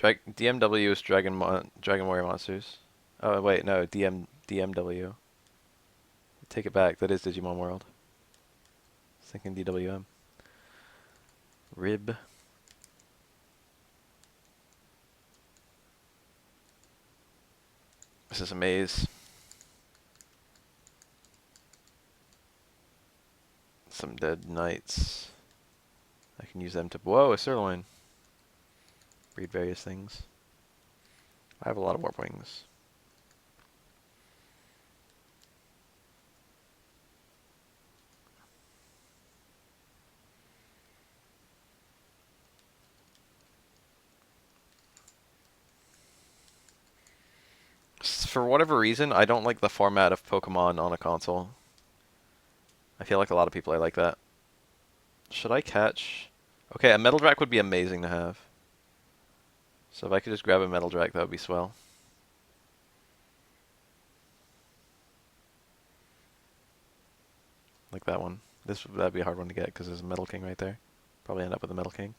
DMW is Dragon Warrior Monsters. Oh wait, no, DMW. Take it back. That is Digimon World. I was thinking DWM. Rib. This is a maze. Some dead knights. I can use them to... Whoa, a sirloin. Breed various things. I have a lot of warp wings. For whatever reason, I don't like the format of Pokemon on a console. I feel like a lot of people are like that. Should I catch... Okay, a Metal Drac would be amazing to have. So if I could just grab a Metal Drac, that would be swell. Like that one. That'd be a hard one to get because there's a Metal King right there. Probably end up with a Metal King.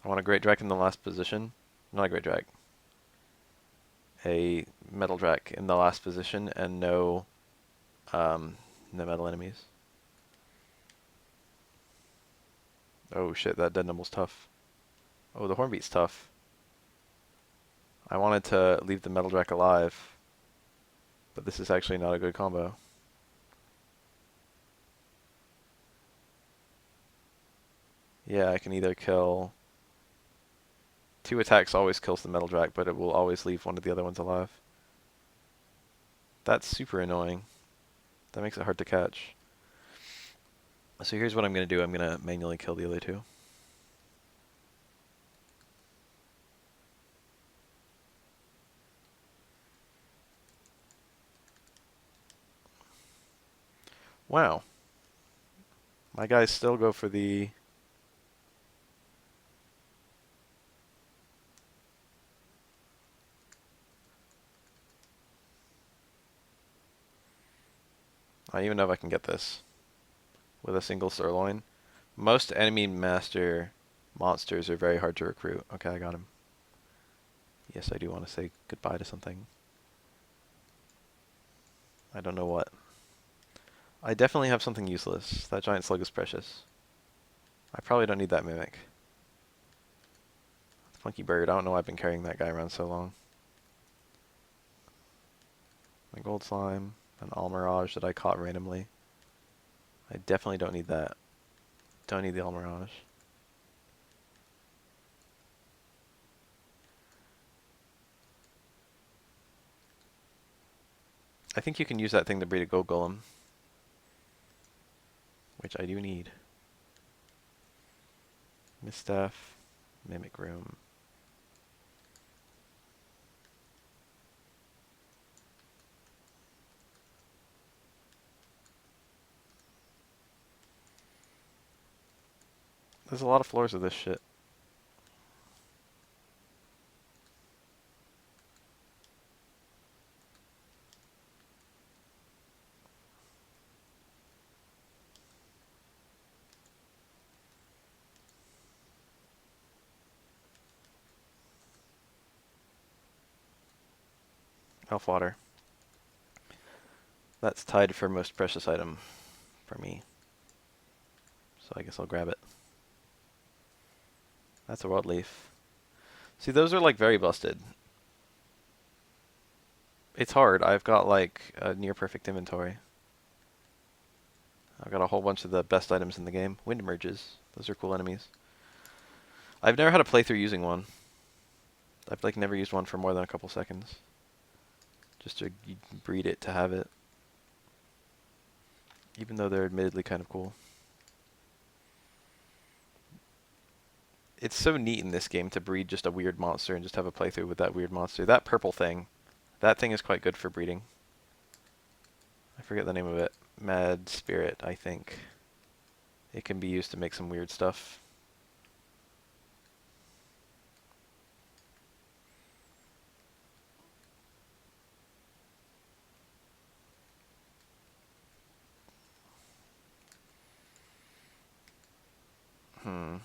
I want a Great Drac in the last position. Not a Great Drac. A Metal Drac in the last position and no metal enemies. Oh shit, that Dead Numble's tough. Oh, the Hornbeat's tough. I wanted to leave the Metal Drac alive, but this is actually not a good combo. Yeah, I can either kill... Two attacks always kills the Metal Drac, but it will always leave one of the other ones alive. That's super annoying. That makes it hard to catch. So here's what I'm going to do. I'm going to manually kill the other two. Wow. My guys still go for the... I don't even know if I can get this with a single sirloin. Most enemy master monsters are very hard to recruit. Okay, I got him. Yes, I do want to say goodbye to something. I don't know what. I definitely have something useless. That giant slug is precious. I probably don't need that mimic. Funky bird. I don't know why I've been carrying that guy around so long. My gold slime. An all mirage that I caught randomly. I definitely don't need that. Don't need the all mirage. I think you can use that thing to breed a gold golem, which I do need. Misstaff, mimic room. There's a lot of floors of this shit. Elf water. That's tied for most precious item for me. So I guess I'll grab it. That's a world leaf. See, those are like very busted. It's hard. I've got like a near perfect inventory. I've got a whole bunch of the best items in the game. Wind merges. Those are cool enemies. I've never had a playthrough using one. I've like never used one for more than a couple seconds. Just to breed it to have it. Even though they're admittedly kind of cool. It's so neat in this game to breed just a weird monster and just have a playthrough with that weird monster. That purple thing, that thing is quite good for breeding. I forget the name of it. Mad Spirit, I think. It can be used to make some weird stuff. Hmm.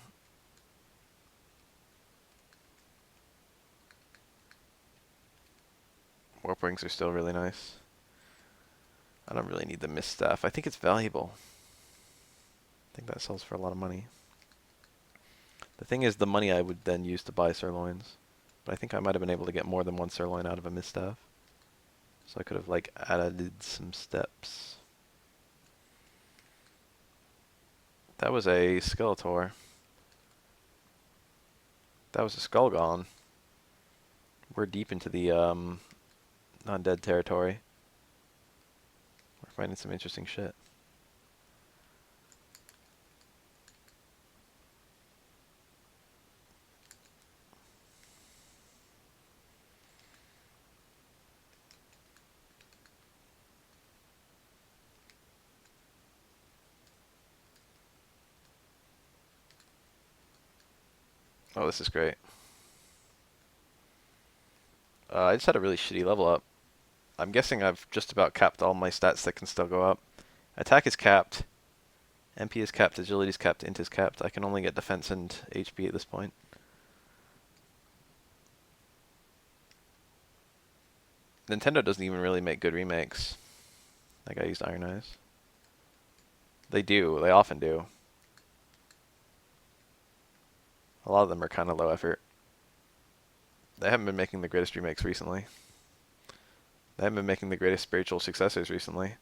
Warp wings are still really nice. I don't really need the mist staff. I think it's valuable. I think that sells for a lot of money. The thing is, the money I would then use to buy sirloins. But I think I might have been able to get more than one sirloin out of a mist staff. So I could have, like, added some steps. That was a Skeletor. That was a Skullgon. We're deep into the non-dead territory. We're finding some interesting shit. Oh, this is great. I just had a really shitty level up. I'm guessing I've just about capped all my stats that can still go up. Attack is capped. MP is capped. Agility is capped. Int is capped. I can only get defense and HP at this point. Nintendo doesn't even really make good remakes. Like I used Iron Eyes. They do. They often do. A lot of them are kind of low effort. They haven't been making the greatest remakes recently. They haven't been making the greatest spiritual successors recently.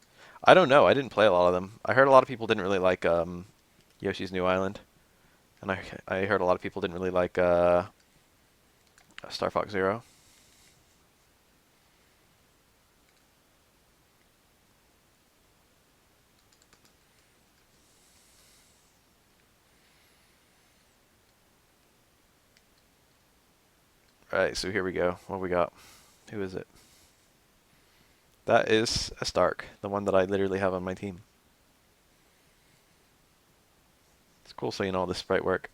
I don't know. I didn't play a lot of them. I heard a lot of people didn't really like Yoshi's New Island. And I heard a lot of people didn't really like Star Fox Zero. Alright, so here we go. What we got? Who is it? That is a Stark, the one that I literally have on my team. It's cool seeing all this sprite work.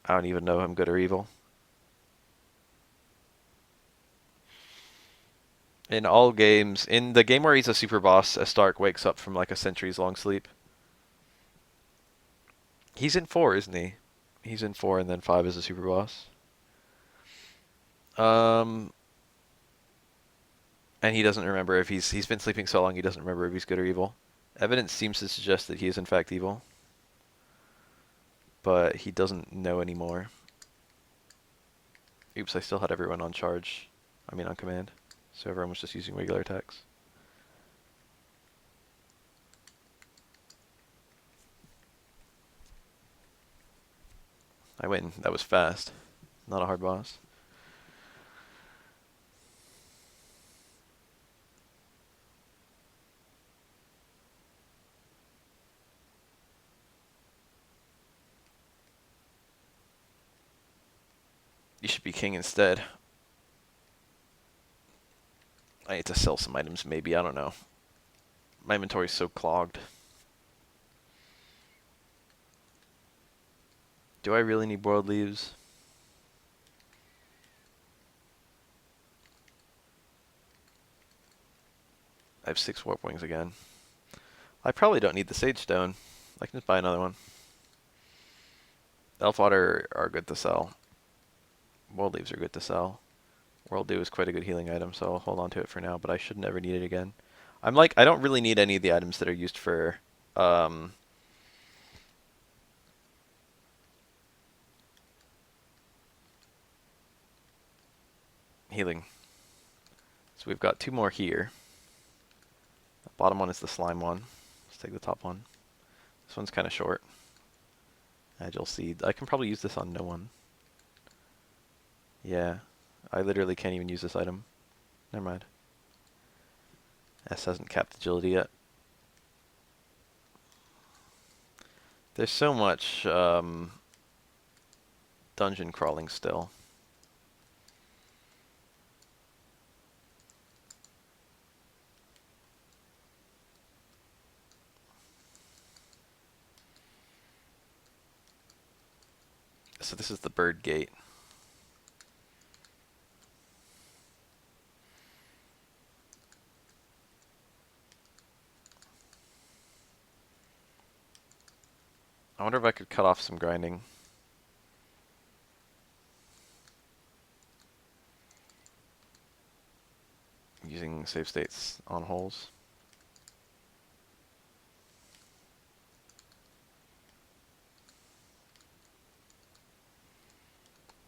I don't even know if I'm good or evil. In all games, in the game where he's a super boss, a Stark wakes up from like a centuries long sleep. He's in 4, isn't he? He's in 4 and then 5 is a super boss. And he doesn't remember if he's been sleeping so long he doesn't remember if he's good or evil. Evidence seems to suggest that he is in fact evil. But he doesn't know anymore. Oops, I still had everyone on charge. I mean on command. So everyone was just using regular attacks. I win. That was fast. Not a hard boss. You should be king instead. I need to sell some items maybe, I don't know. My inventory's so clogged. Do I really need boiled leaves? I have 6 warp wings again. I probably don't need the sage stone. I can just buy another one. Elf water are good to sell. Boiled leaves are good to sell. World Dew is quite a good healing item, so I'll hold on to it for now, but I should never need it again. I'm like, I don't really need any of the items that are used for healing. So we've got 2 more here. The bottom one is the slime one. Let's take the top one. This one's kind of short. Agile seed. I can probably use this on no one. Yeah. I literally can't even use this item. Never mind. S hasn't capped agility yet. There's so much dungeon crawling still. So this is the bird gate. I wonder if I could cut off some grinding. using save states on holes.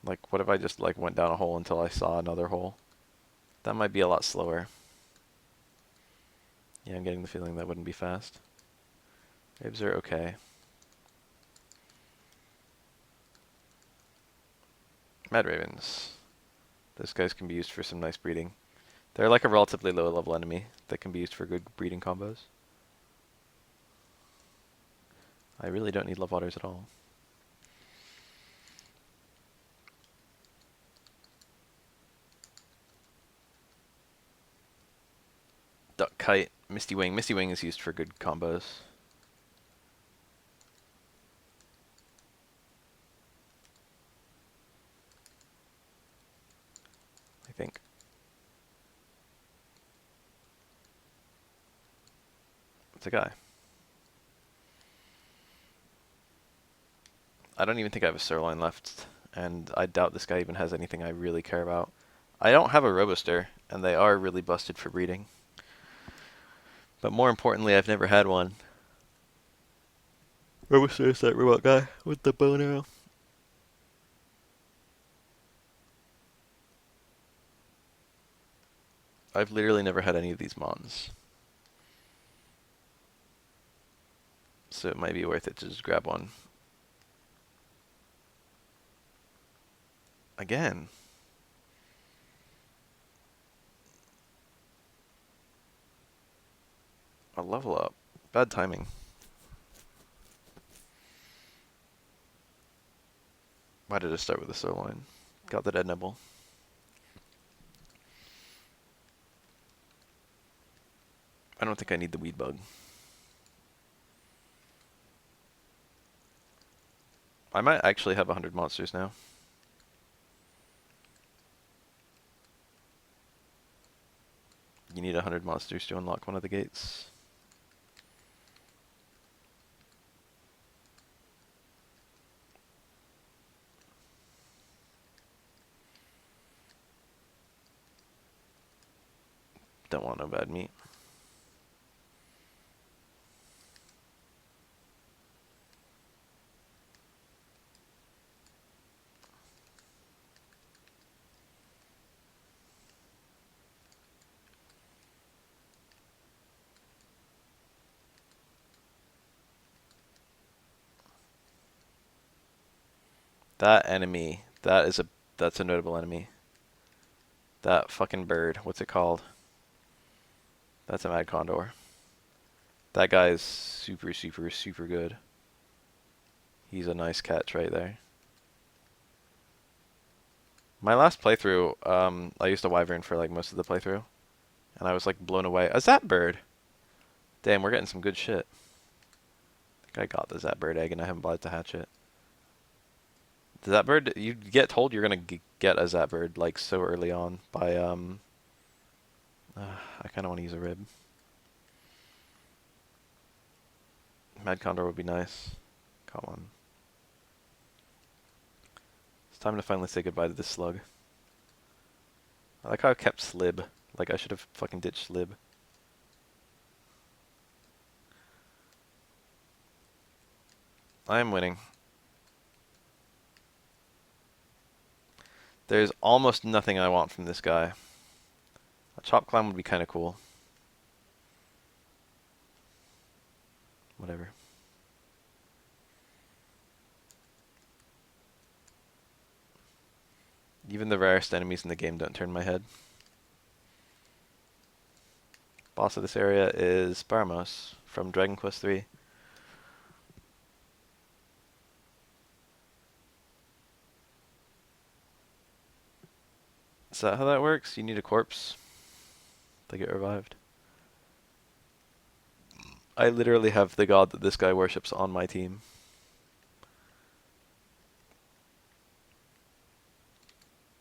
Like, what if I just like went down a hole until I saw another hole? That might be a lot slower. Yeah, I'm getting the feeling that wouldn't be fast. Waves are okay. Mad Ravens. Those guys can be used for some nice breeding. They're like a relatively low level enemy that can be used for good breeding combos. I really don't need love waters at all. Duck Kite, Misty Wing. Misty Wing is used for good combos. I think. It's a guy. I don't even think I have a sirloin left, and I doubt this guy even has anything I really care about. I don't have a Robuster, and they are really busted for breeding. But more importantly, I've never had one. Robuster is that robot guy with the bow and arrow. I've literally never had any of these mons. So it might be worth it to just grab one. Again. A level up. Bad timing. Why did I start with a sirloin? Got the dead nibble. I don't think I need the weed bug. I might actually have 100 monsters now. You need 100 monsters to unlock one of the gates. Don't want no bad meat. That enemy, that's a notable enemy. That fucking bird, what's it called? That's a mad condor. That guy is super, super, super good. He's a nice catch right there. My last playthrough, I used a wyvern for like most of the playthrough, and I was like blown away. A zap bird. Damn, we're getting some good shit. I think I got the zap bird egg, and I haven't bothered to hatch it. The zap bird, you get told you're gonna get a zap bird like so early on by I kind of want to use a rib. Mad condor would be nice. Caught one. It's time to finally say goodbye to this slug. I like how I kept Slib. Like, I should have fucking ditched Slib. I am winning. There's almost nothing I want from this guy. A chop clown would be kind of cool. Whatever. Even the rarest enemies in the game don't turn my head. Boss of this area is Barmos from Dragon Quest III. Is that how that works? You need a corpse to get revived. I literally have the god that this guy worships on my team.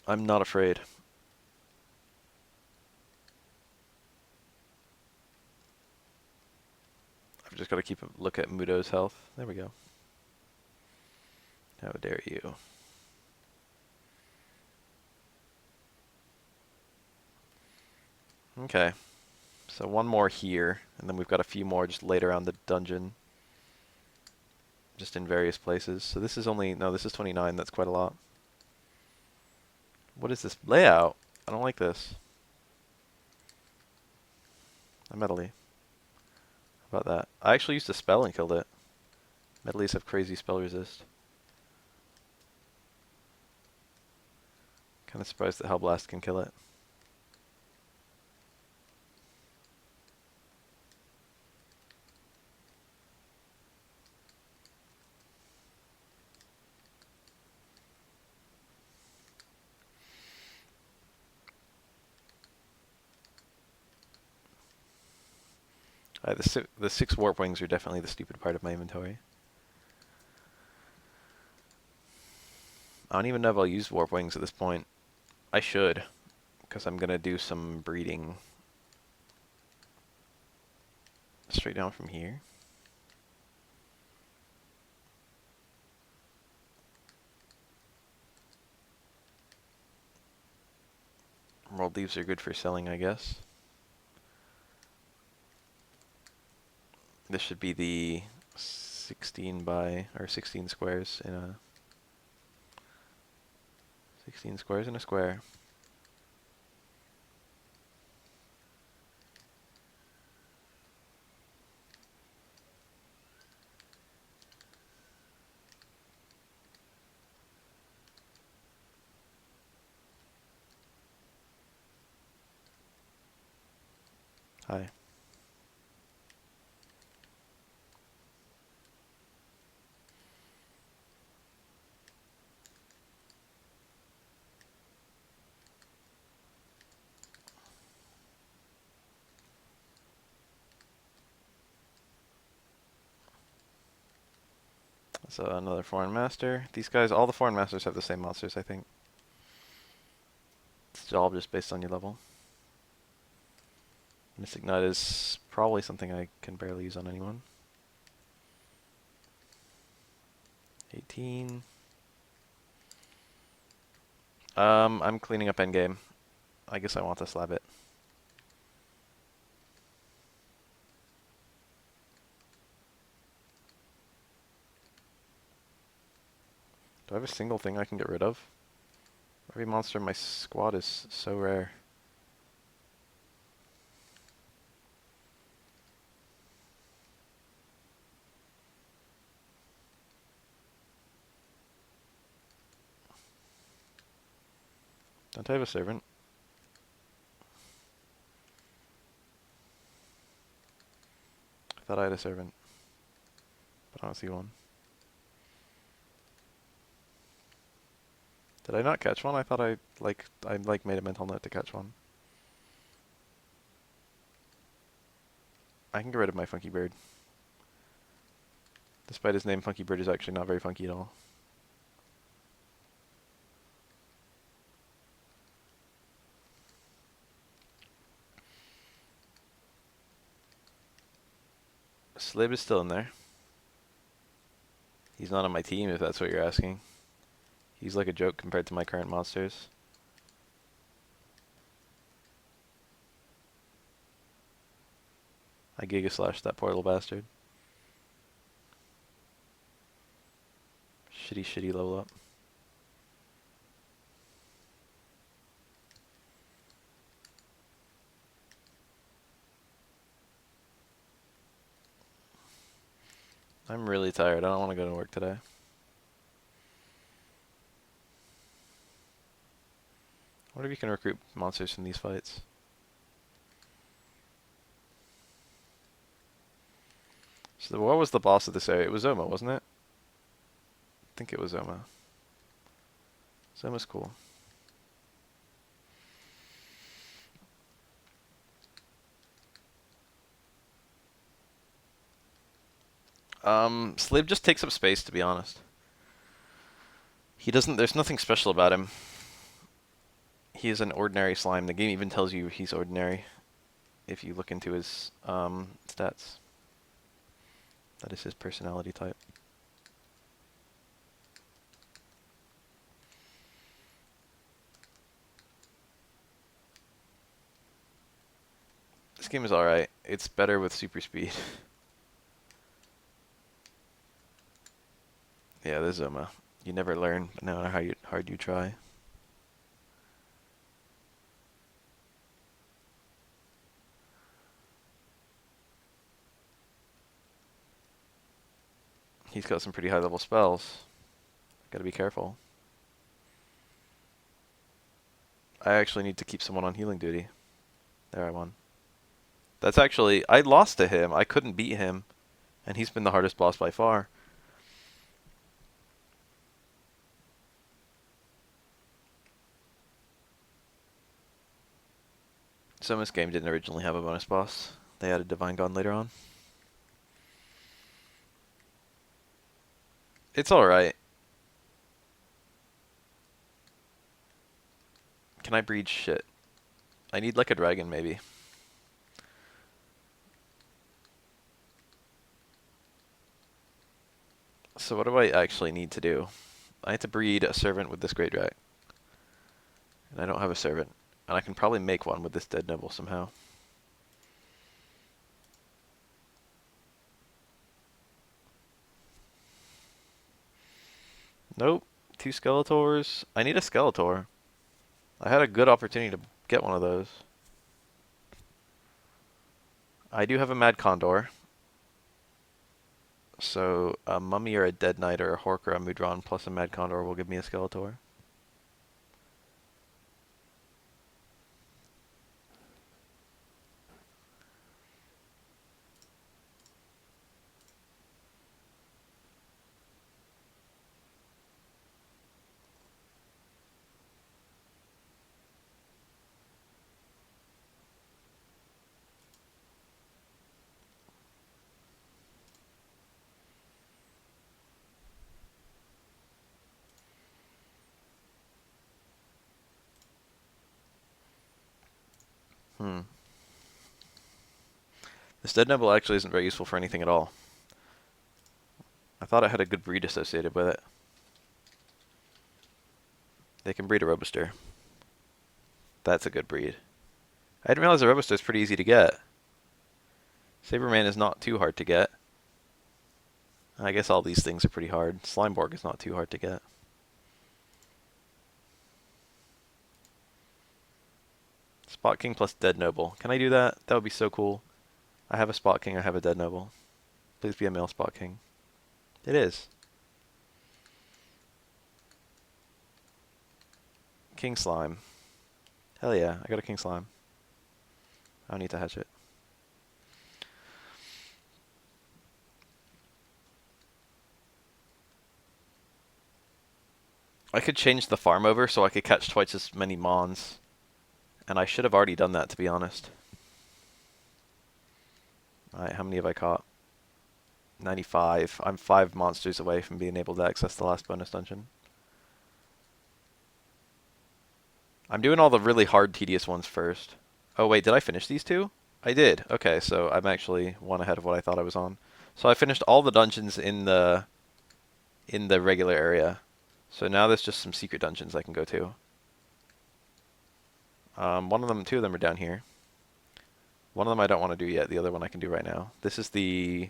I'm not afraid. I've just got to keep a look at Mudo's health. There we go. How dare you. Okay. So one more here, and then we've got a few more just laid around the dungeon. Just in various places. So this is only... No, this is 29. That's quite a lot. What is this layout? I don't like this. I'm metally. How about that? I actually used a spell and killed it. Metalies have crazy spell resist. Kind of surprised that Hellblast can kill it. The six warp wings are definitely the stupid part of my inventory. I don't even know if I'll use warp wings at this point. I should, because I'm gonna do some breeding. Straight down from here. Rolled leaves are good for selling, I guess. This should be the 16 by, or 16 squares in a... 16 squares in a square. Hi. So another foreign master. These guys, all the foreign masters have the same monsters, I think. It's all just based on your level. Mystic Knight is probably something I can barely use on anyone. 18. I'm cleaning up endgame. I guess I want to slab it. Do I have a single thing I can get rid of? Every monster in my squad is so rare. Don't I have a servant? I thought I had a servant, but I don't see one. Did I not catch one? I thought I made a mental note to catch one. I can get rid of my funky bird. Despite his name, Funky Bird is actually not very funky at all. Slib is still in there. He's not on my team, if that's what you're asking. He's like a joke compared to my current monsters. I Giga Slash that poor little bastard. Shitty level up. I'm really tired. I don't want to go to work today. What if you can recruit monsters from these fights? So what was the boss of this area? It was Zoma, wasn't it? I think it was Zoma. Zoma's cool. Slib just takes up space, to be honest. He doesn't, there's nothing special about him. He is an ordinary slime. The game even tells you he's ordinary if you look into his stats. That is his personality type. This game is alright. It's better with super speed. Yeah, there's Zoma. You never learn, no matter how hard you try. He's got some pretty high level spells. Gotta be careful. I actually need to keep someone on healing duty. There, I won. That's actually... I lost to him. I couldn't beat him. And he's been the hardest boss by far. So this game didn't originally have a bonus boss. They added Divine Gone later on. It's alright. Can I breed shit? I need like a dragon maybe. So what do I actually need to do? I need to breed a servant with this great drag. And I don't have a servant. And I can probably make one with this dead noble somehow. Nope. 2 Skeletors. I need a Skeletor. I had a good opportunity to get one of those. I do have a Mad Condor. So a Mummy or a Dead Knight or a Hork or a Mudron plus a Mad Condor will give me a Skeletor. This Dead Noble actually isn't very useful for anything at all. I thought it had a good breed associated with it. They can breed a Robuster. That's a good breed. I didn't realize a Robuster is pretty easy to get. Saberman is not too hard to get. I guess all these things are pretty hard. Slimeborg is not too hard to get. Spot King plus Dead Noble. Can I do that? That would be so cool. I have a Spot King, I have a Dead Noble. Please be a male Spot King. It is. King Slime. Hell yeah, I got a King Slime. I don't need to hatch it. I could change the farm over so I could catch twice as many Mons. And I should have already done that, to be honest. Alright, how many have I caught? 95. I'm 5 monsters away from being able to access the last bonus dungeon. I'm doing all the really hard, tedious ones first. Oh wait, did I finish these 2? I did. Okay, so I'm actually 1 ahead of what I thought I was on. So I finished all the dungeons in the regular area. So now there's just some secret dungeons I can go to. 2 of them are down here. One of them I don't want to do yet. The other one I can do right now. This is the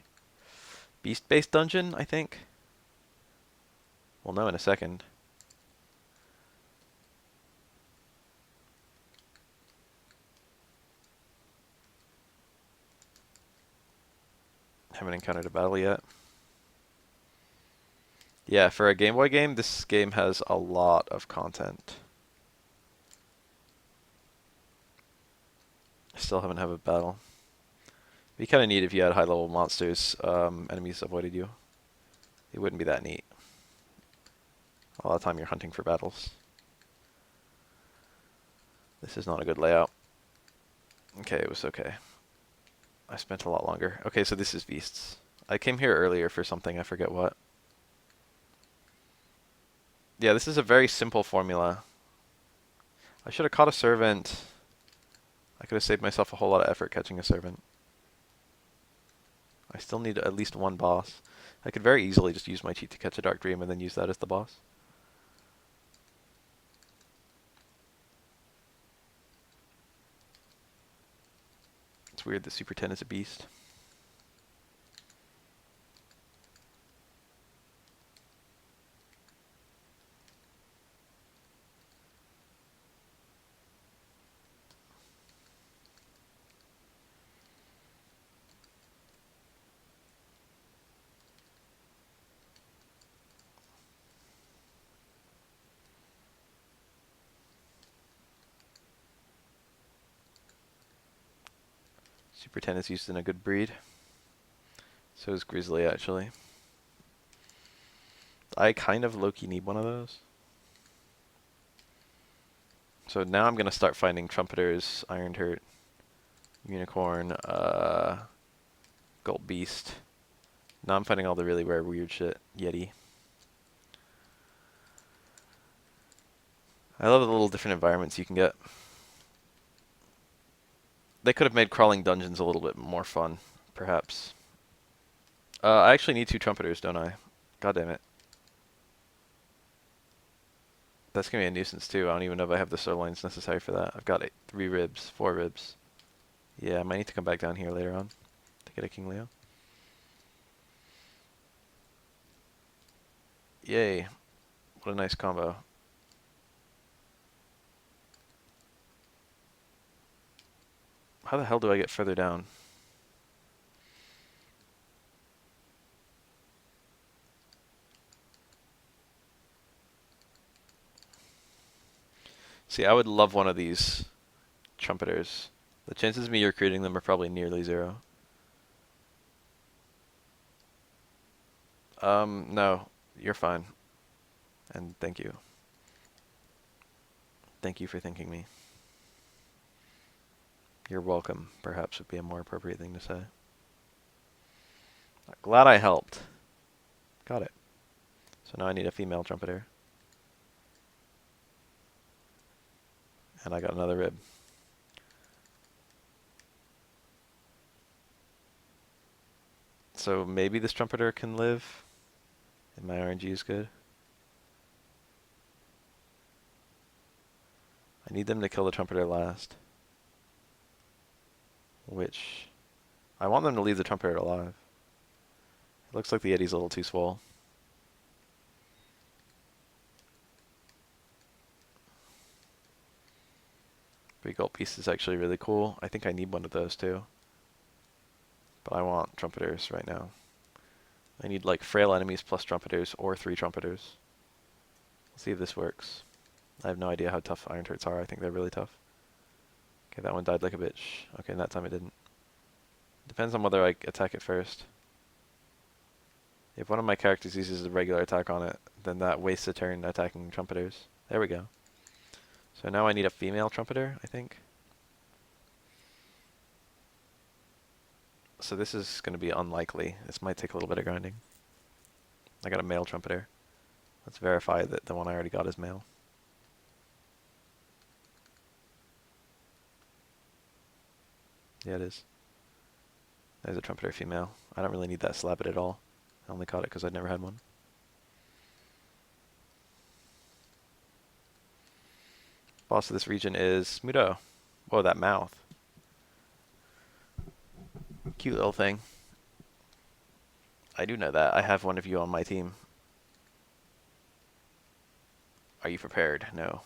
beast-based dungeon, I think. We'll know in a second. Haven't encountered a battle yet. Yeah, for a Game Boy game, this game has a lot of content. I still haven't had a battle. It'd be kind of neat if you had high-level monsters, enemies avoided you. It wouldn't be that neat. A lot of time you're hunting for battles. This is not a good layout. Okay, it was okay. I spent a lot longer. Okay, so this is Beasts. I came here earlier for something, I forget what. Yeah, this is a very simple formula. I should have caught a servant. I could have saved myself a whole lot of effort catching a servant. I still need at least 1 boss. I could very easily just use my cheat to catch a Dark Dream and then use that as the boss. It's weird that Super 10 is a beast. Super 10 is used in a good breed. So is Grizzly, actually. I kind of low-key need one of those. So now I'm going to start finding Trumpeters, Iron Hurt, Unicorn, Gold Beast. Now I'm finding all the really rare weird shit. Yeti. I love the little different environments you can get. They could have made crawling dungeons a little bit more fun, perhaps. I actually need 2 Trumpeters, don't I? God damn it. That's going to be a nuisance, too. I don't even know if I have the sirloins necessary for that. I've got 3 ribs, 4 ribs. Yeah, I might need to come back down here later on to get a King Leo. Yay. What a nice combo. How the hell do I get further down? See, I would love one of these Trumpeters. The chances of me recruiting them are probably nearly 0. No. You're fine. And thank you. Thank you for thinking me. You're welcome, perhaps would be a more appropriate thing to say. Glad I helped. Got it. So now I need a female Trumpeter. And I got another rib. So maybe this Trumpeter can live. And my RNG is good. I need them to kill the Trumpeter last. Which... I want them to leave the Trumpeter alive. It looks like the Yeti's a little too swole. Big Gold Piece is actually really cool. I think I need one of those too. But I want Trumpeters right now. I need like frail enemies plus Trumpeters or 3 Trumpeters. Let's see if this works. I have no idea how tough Iron Turrets are. I think they're really tough. Okay, that one died like a bitch. Okay, that time it didn't. Depends on whether I attack it first. If one of my characters uses a regular attack on it, then that wastes a turn attacking Trumpeters. There we go. So now I need a female Trumpeter, I think. So this is going to be unlikely. This might take a little bit of grinding. I got a male Trumpeter. Let's verify that the one I already got is male. Yeah, it is. There's a Trumpeter female. I don't really need that slab it at all. I only caught it because I'd never had one. Boss of this region is Smudo. Whoa, that mouth. Cute little thing. I do know that. I have one of you on my team. Are you prepared? No.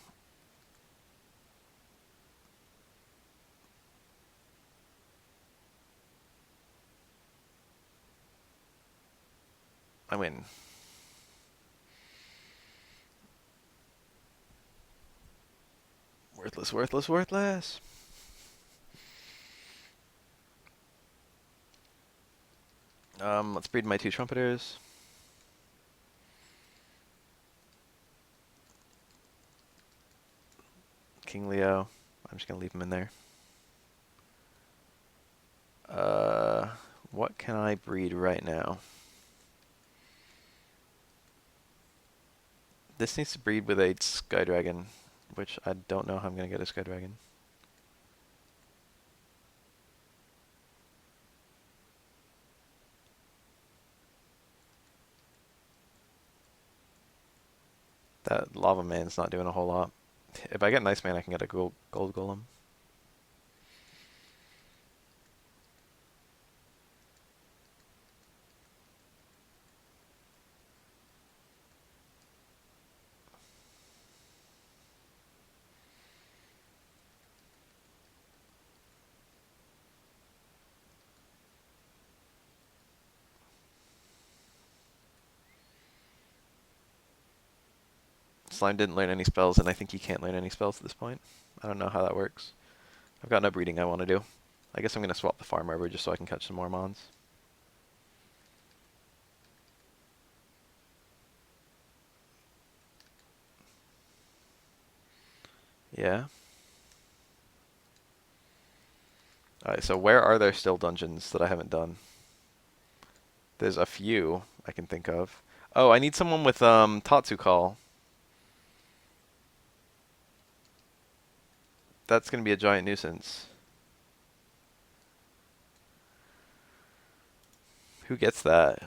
I win. Worthless, worthless, worthless. Let's breed my 2 Trumpeters. King Leo. I'm just going to leave him in there. What can I breed right now? This needs to breed with a Sky Dragon, which I don't know how I'm going to get a Sky Dragon. That Lava Man's not doing a whole lot. If I get Nice Man, I can get a gold golem. Slime didn't learn any spells, and I think he can't learn any spells at this point. I don't know how that works. I've got no breeding I want to do. I guess I'm going to swap the farm over just so I can catch some more mons. Yeah. Alright, so where are there still dungeons that I haven't done? There's a few I can think of. Oh, I need someone with Tatsu Call. That's going to be a giant nuisance. Who gets that?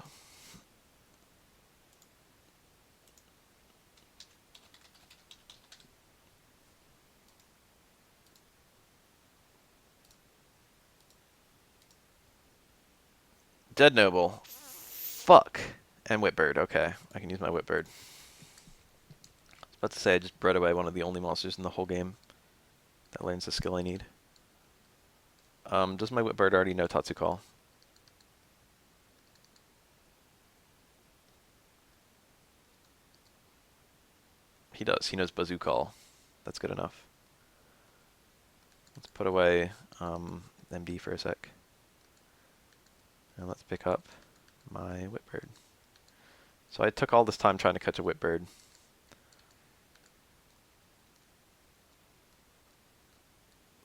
Dead Noble. Fuck. And Whitbird. Okay, I can use my Whitbird. I was about to say I just bred away one of the only monsters in the whole game that learns the skill I need. Does my Whitbird already know Tatsu Call? He does. He knows Bazoo Call. That's good enough. Let's put away MD for a sec. And let's pick up my Whitbird. So I took all this time trying to catch a Whitbird.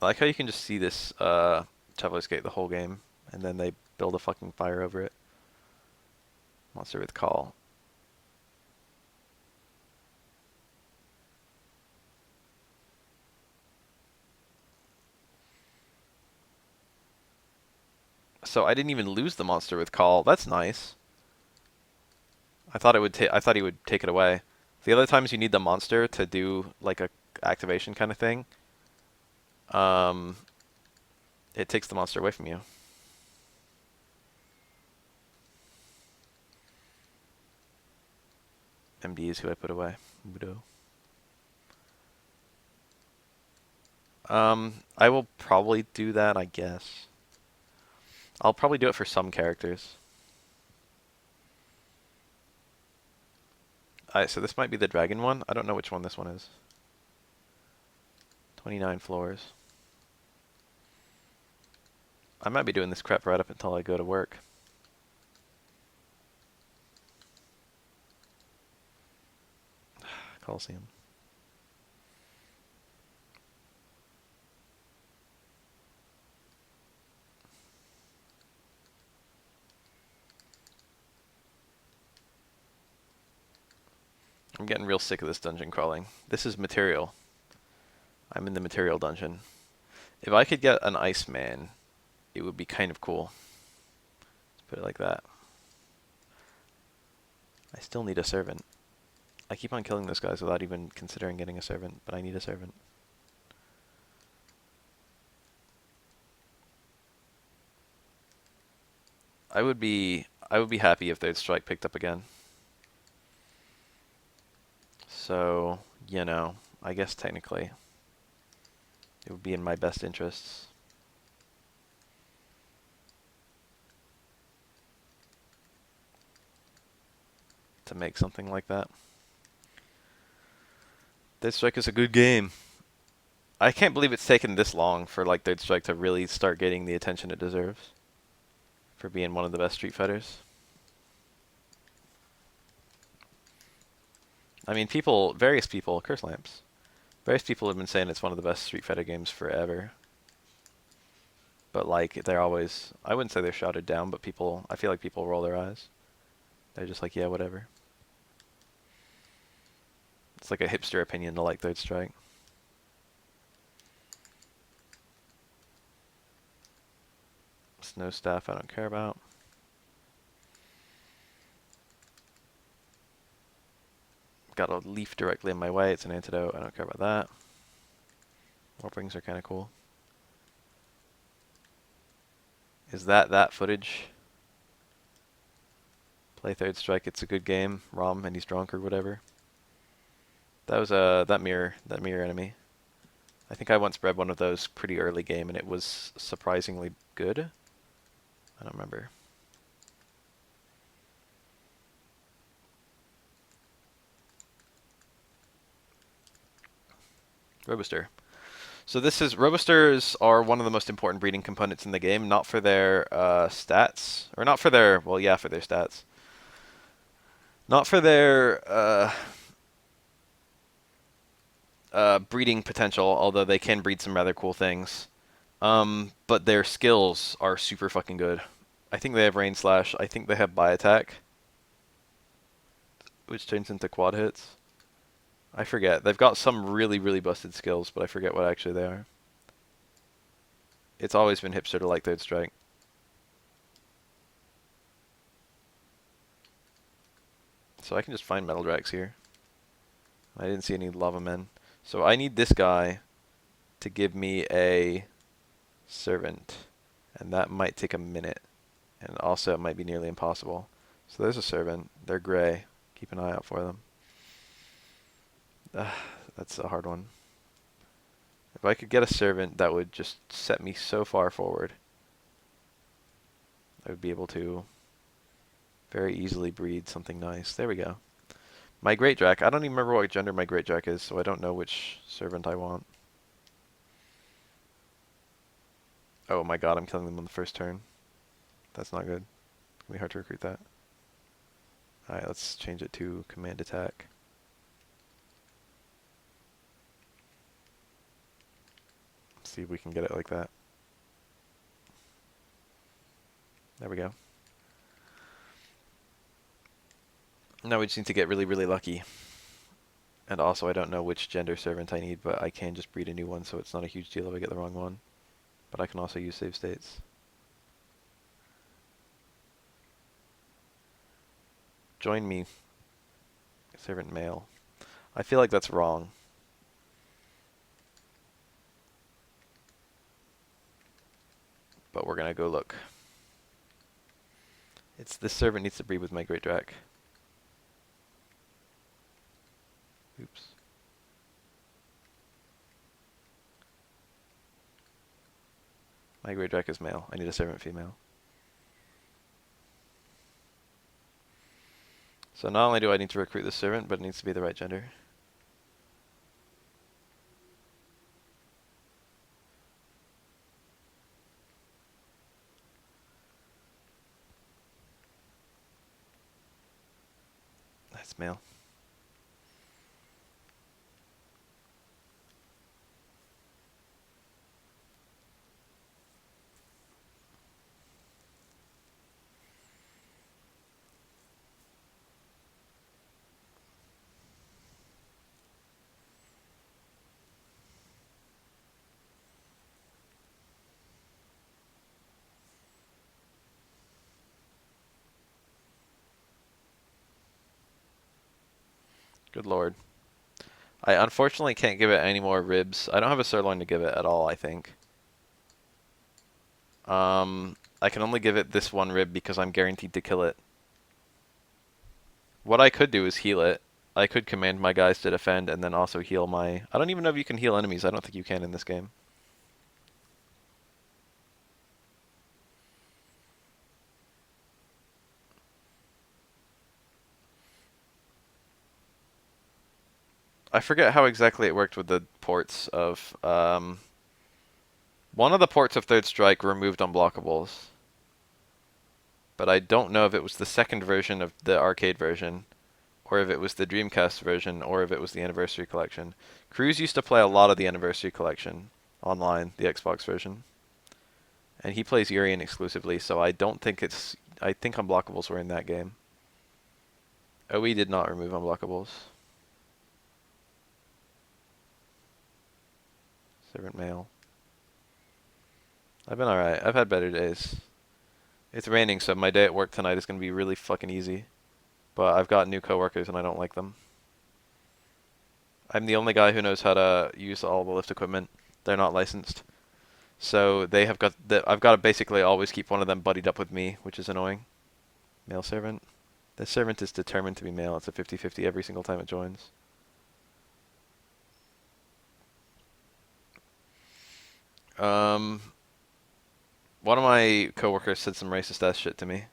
I like how you can just see this Traveler's Gate the whole game, and then they build a fucking fire over it. Monster with Call. So I didn't even lose the monster with Call. That's nice. I thought I thought he would take it away. The other times you need the monster to do like a activation kind of thing, it takes the monster away from you. MD is who I put away. Budo. I will probably do that, I guess. I'll probably do it for some characters. Alright, so this might be the dragon one. I don't know which one this one is. 29 floors. I might be doing this crap right up until I go to work. Coliseum. I'm getting real sick of this dungeon crawling. This is material. I'm in the material dungeon. If I could get an Iceman, it would be kind of cool. Let's put it like that. I still need a servant. I keep on killing those guys without even considering getting a servant, but I need a servant. I would be happy if Third Strike picked up again. So, you know, I guess technically it would be in my best interests. To make something like that. Third Strike is a good game. I can't believe it's taken this long for like Third Strike to really start getting the attention it deserves. For being one of the best Street Fighters. I mean, various people, Curse Lamps. Various people have been saying it's one of the best Street Fighter games forever. But like, they're always, I wouldn't say they're shouted down, but I feel like people roll their eyes. They're just like, yeah, whatever. It's like a hipster opinion to like Third Strike. Snow Staff, I don't care about. Got a leaf directly in my way. It's an antidote. I don't care about that. Warp Rings are kind of cool. Is that footage? Play Third Strike. It's a good game. Rom and he's drunk or whatever. That was that mirror enemy. I think I once bred one of those pretty early game and it was surprisingly good. I don't remember. Robuster. So this is Robusters are one of the most important breeding components in the game, not for their stats, or not for their, well, yeah, for their stats, not for their breeding potential, although they can breed some rather cool things. But their skills are super fucking good. I think they have Rain Slash. I think they have Bite Attack, which turns into quad hits. I forget. They've got some really, really busted skills, but I forget what actually they are. It's always been hipster to like Third Strike. So I can just find Metal Drax here. I didn't see any Lava Men. So I need this guy to give me a Servant. And that might take a minute. And also it might be nearly impossible. So there's a Servant. They're gray. Keep an eye out for them. That's a hard one. If I could get a Servant, that would just set me so far forward. I would be able to very easily breed something nice. There we go. My Great Drac. I don't even remember what gender my Great Drac is, so I don't know which Servant I want. Oh my god, I'm killing them on the first turn. That's not good. It's gonna be hard to recruit that. Alright, let's change it to Command Attack. See if we can get it like that. There we go. Now we just need to get really, really lucky. And also, I don't know which gender servant I need, but I can just breed a new one, so it's not a huge deal if I get the wrong one. But I can also use save states. Join me. Servant male. I feel like that's wrong. But we're gonna go look. It's this servant needs to breed with my Great Drac. Oops. My Great Drac is male. I need a servant female. So not only do I need to recruit this servant, but it needs to be the right gender. That's male. Good lord. I unfortunately can't give it any more ribs. I don't have a sirloin to give it at all, I think. I can only give it this one rib because I'm guaranteed to kill it. What I could do is heal it. I could command my guys to defend and then also heal my... I don't even know if you can heal enemies. I don't think you can in this game. I forget how exactly it worked with the ports of... one of the ports of Third Strike removed unblockables. But I don't know if it was the second version of the arcade version, or if it was the Dreamcast version, or if it was the Anniversary Collection. Cruz used to play a lot of the Anniversary Collection online, the Xbox version. And he plays Urian exclusively, so I don't think it's... I think unblockables were in that game. OE did not remove unblockables. Servant male. I've been alright. I've had better days. It's raining, so my day at work tonight is going to be really fucking easy. But I've got new coworkers and I don't like them. I'm the only guy who knows how to use all the lift equipment. They're not licensed. So they have got I've got to basically always keep one of them buddied up with me, which is annoying. Male servant. The servant is determined to be male. It's a 50-50 every single time it joins. One of my coworkers said some racist ass shit to me.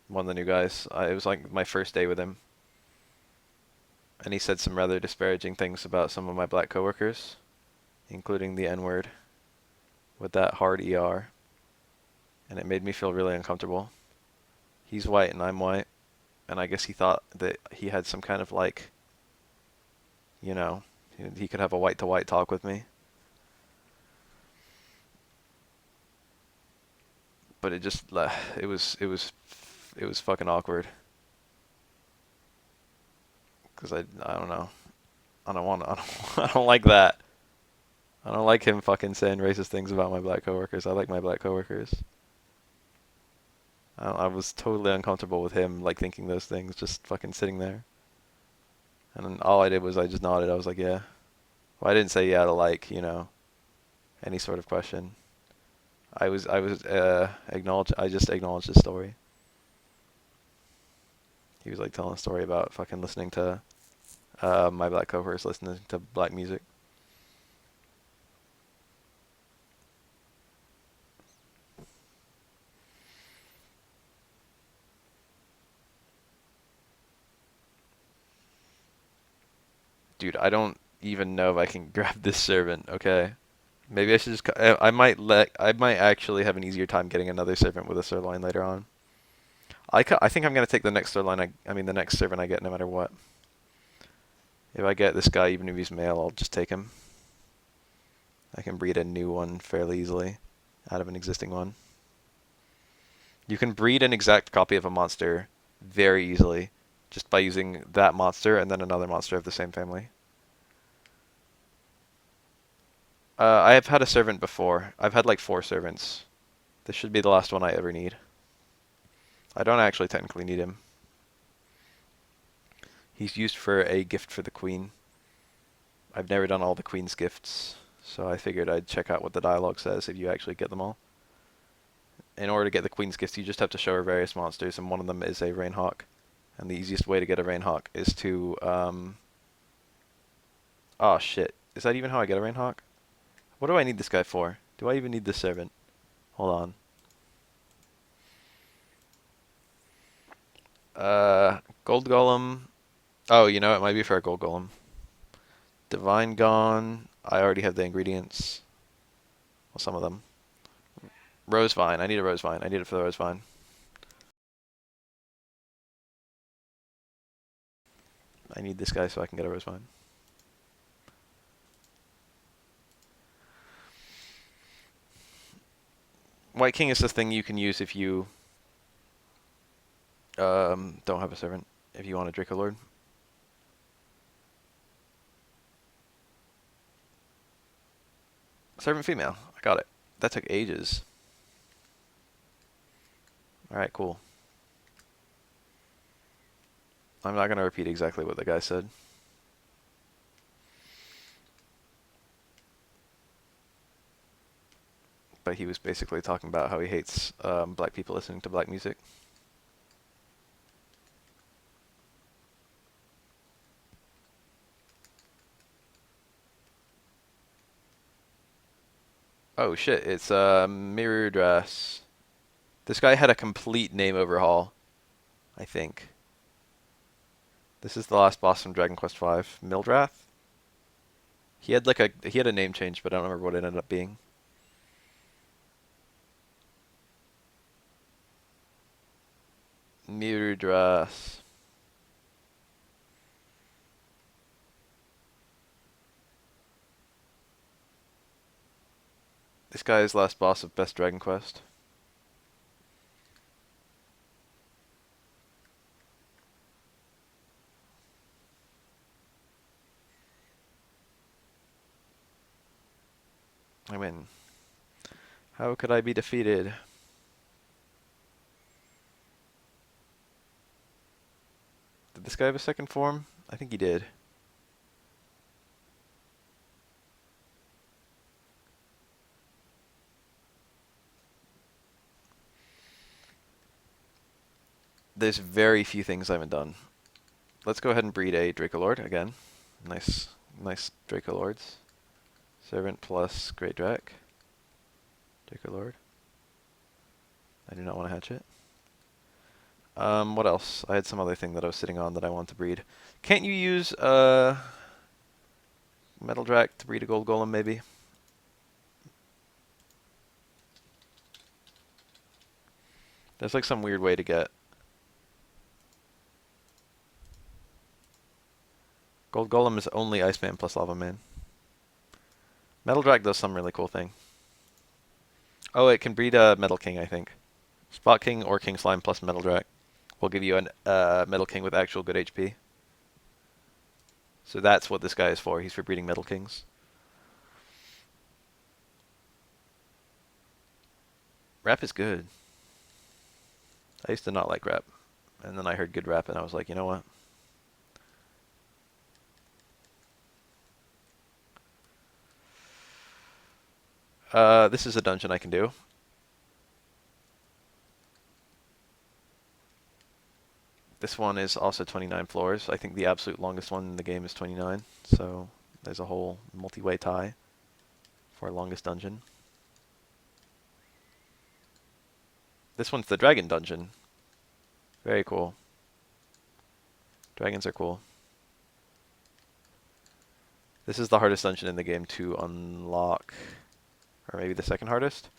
One of the new guys. It was like my first day with him. And he said some rather disparaging things about some of my black coworkers. including the N-word, with that hard ER, and it made me feel really uncomfortable. He's white and I'm white, and I guess he thought that he had some kind of like, you know, he could have a white to white talk with me. But it just, it was fucking awkward. Cause I don't know. I don't want, I don't, I don't like that. I don't like him fucking saying racist things about my black coworkers. I like my black coworkers. I was totally uncomfortable with him like thinking those things, just fucking sitting there. And then all I did was I just nodded. I was like, yeah. Well, I didn't say yeah to like, any sort of question. I just acknowledged his story. He was like telling a story about fucking listening to my black coworkers listening to black music. Dude, I don't even know if I can grab this servant, okay? Maybe I should just I might actually have an easier time getting another servant with a sirloin later on. I think I'm gonna take the next sirloin I mean the next servant I get no matter what. If I get this guy, even if he's male, I'll just take him. I can breed a new one fairly easily out of an existing one. You can breed an exact copy of a monster very easily just by using that monster and then another monster of the same family. I have had a servant before. I've had like 4 servants. This should be the last one I ever need. I don't actually technically need him. He's used for a gift for the queen. I've never done all the queen's gifts, so I figured I'd check out what the dialogue says if you actually get them all. In order to get the queen's gifts, you just have to show her various monsters, and one of them is a rainhawk. And the easiest way to get a rainhawk is to, oh shit. Is that even how I get a rainhawk? What do I need this guy for? Do I even need this servant? Hold on. Gold Golem. Oh, you know, it might be for a Gold Golem. Divine Gone. I already have the ingredients. Well, some of them. Rose Vine. I need a Rose Vine. I need it for the Rose Vine. I need this guy so I can get a Rose Vine. White King is the thing you can use if you don't have a servant. If you want a Draco Lord. Servant female. I got it. That took ages. Alright, cool. I'm not going to repeat exactly what the guy said. But he was basically talking about how he hates black people listening to black music. Oh shit, it's Mirror Dress. This guy had a complete name overhaul, I think. This is the last boss from Dragon Quest V. Mildrath? He had a name change, but I don't remember what it ended up being. Mirror Dress. This guy is last boss of Best Dragon Quest. I win. How could I be defeated? Did this guy have a second form? I think he did. There's very few things I haven't done. Let's go ahead and breed a Dracolord again. Nice Dracolords. Servant plus Great Drac. Dracolord. I do not want to hatch it. What else? I had some other thing that I was sitting on that I want to breed. Can't you use Metal Drac to breed a Gold Golem maybe? There's like some weird way to get Gold Golem is only Iceman plus Lava Man. Metal Drag does some really cool thing. Oh, it can breed a Metal King, I think. Spot King or King Slime plus Metal Drag will give you a Metal King with actual good HP. So that's what this guy is for. He's for breeding Metal Kings. Rap is good. I used to not like rap. And then I heard good rap and I was like, you know what? This is a dungeon I can do. This one is also 29 floors. I think the absolute longest one in the game is 29. So there's a whole multi-way tie for longest dungeon. This one's the dragon dungeon. Very cool. Dragons are cool. This is the hardest dungeon in the game to unlock. Or maybe the second hardest.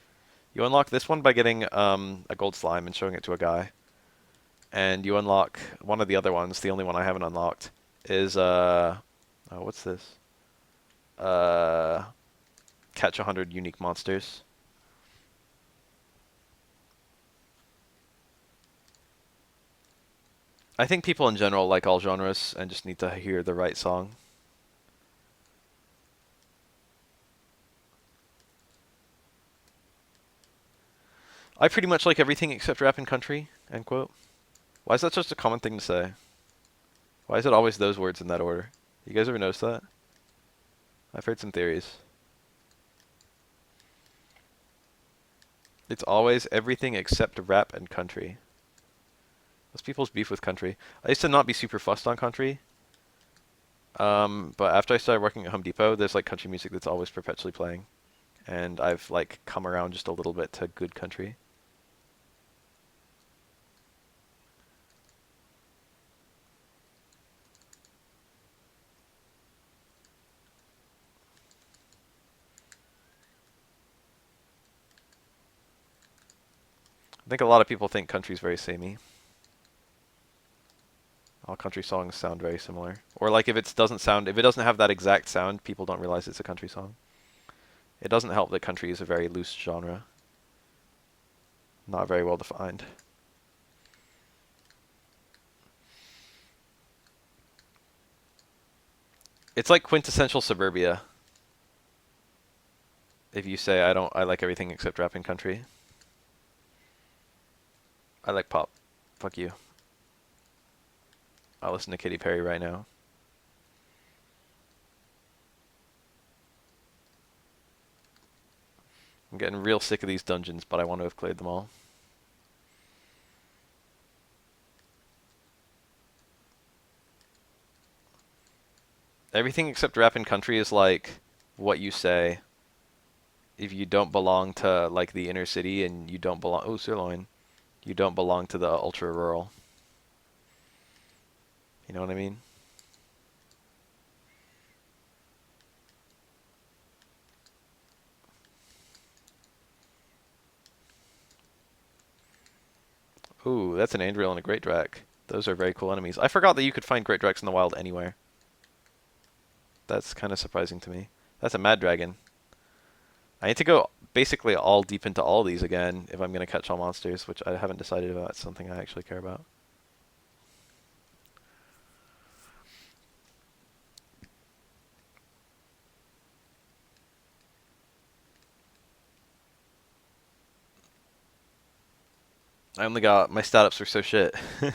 You unlock this one by getting a gold slime and showing it to a guy. And you unlock one of the other ones, the only one I haven't unlocked, is, oh, what's this? Catch 100 unique monsters. I think people in general like all genres and just need to hear the right song. I pretty much like everything except rap and country, end quote. Why is that such a common thing to say? Why is it always those words in that order? You guys ever notice that? I've heard some theories. It's always everything except rap and country. What's people's beef with country? I used to not be super fussed on country. But after I started working at Home Depot, there's like country music that's always perpetually playing. And I've like come around just a little bit to good country. I think a lot of people think country's very samey. All country songs sound very similar. Or like if it doesn't have that exact sound, people don't realize it's a country song. It doesn't help that country is a very loose genre. Not very well defined. It's like quintessential suburbia. If you say I like everything except rap and country. I like pop. Fuck you. I'll listen to Katy Perry right now. I'm getting real sick of these dungeons, but I want to have cleared them all. Everything except rap and country is like what you say if you don't belong to like the inner city and you don't belong. Oh, sirloin. You don't belong to the ultra rural. You know what I mean? Ooh, that's an Andriel and a Great Drak. Those are very cool enemies. I forgot that you could find Great Draks in the wild anywhere. That's kind of surprising to me. That's a Mad Dragon. I need to go basically all deep into all these again if I'm going to catch all monsters, which I haven't decided about. It's something I actually care about. I only got, my stat ups were so shit. A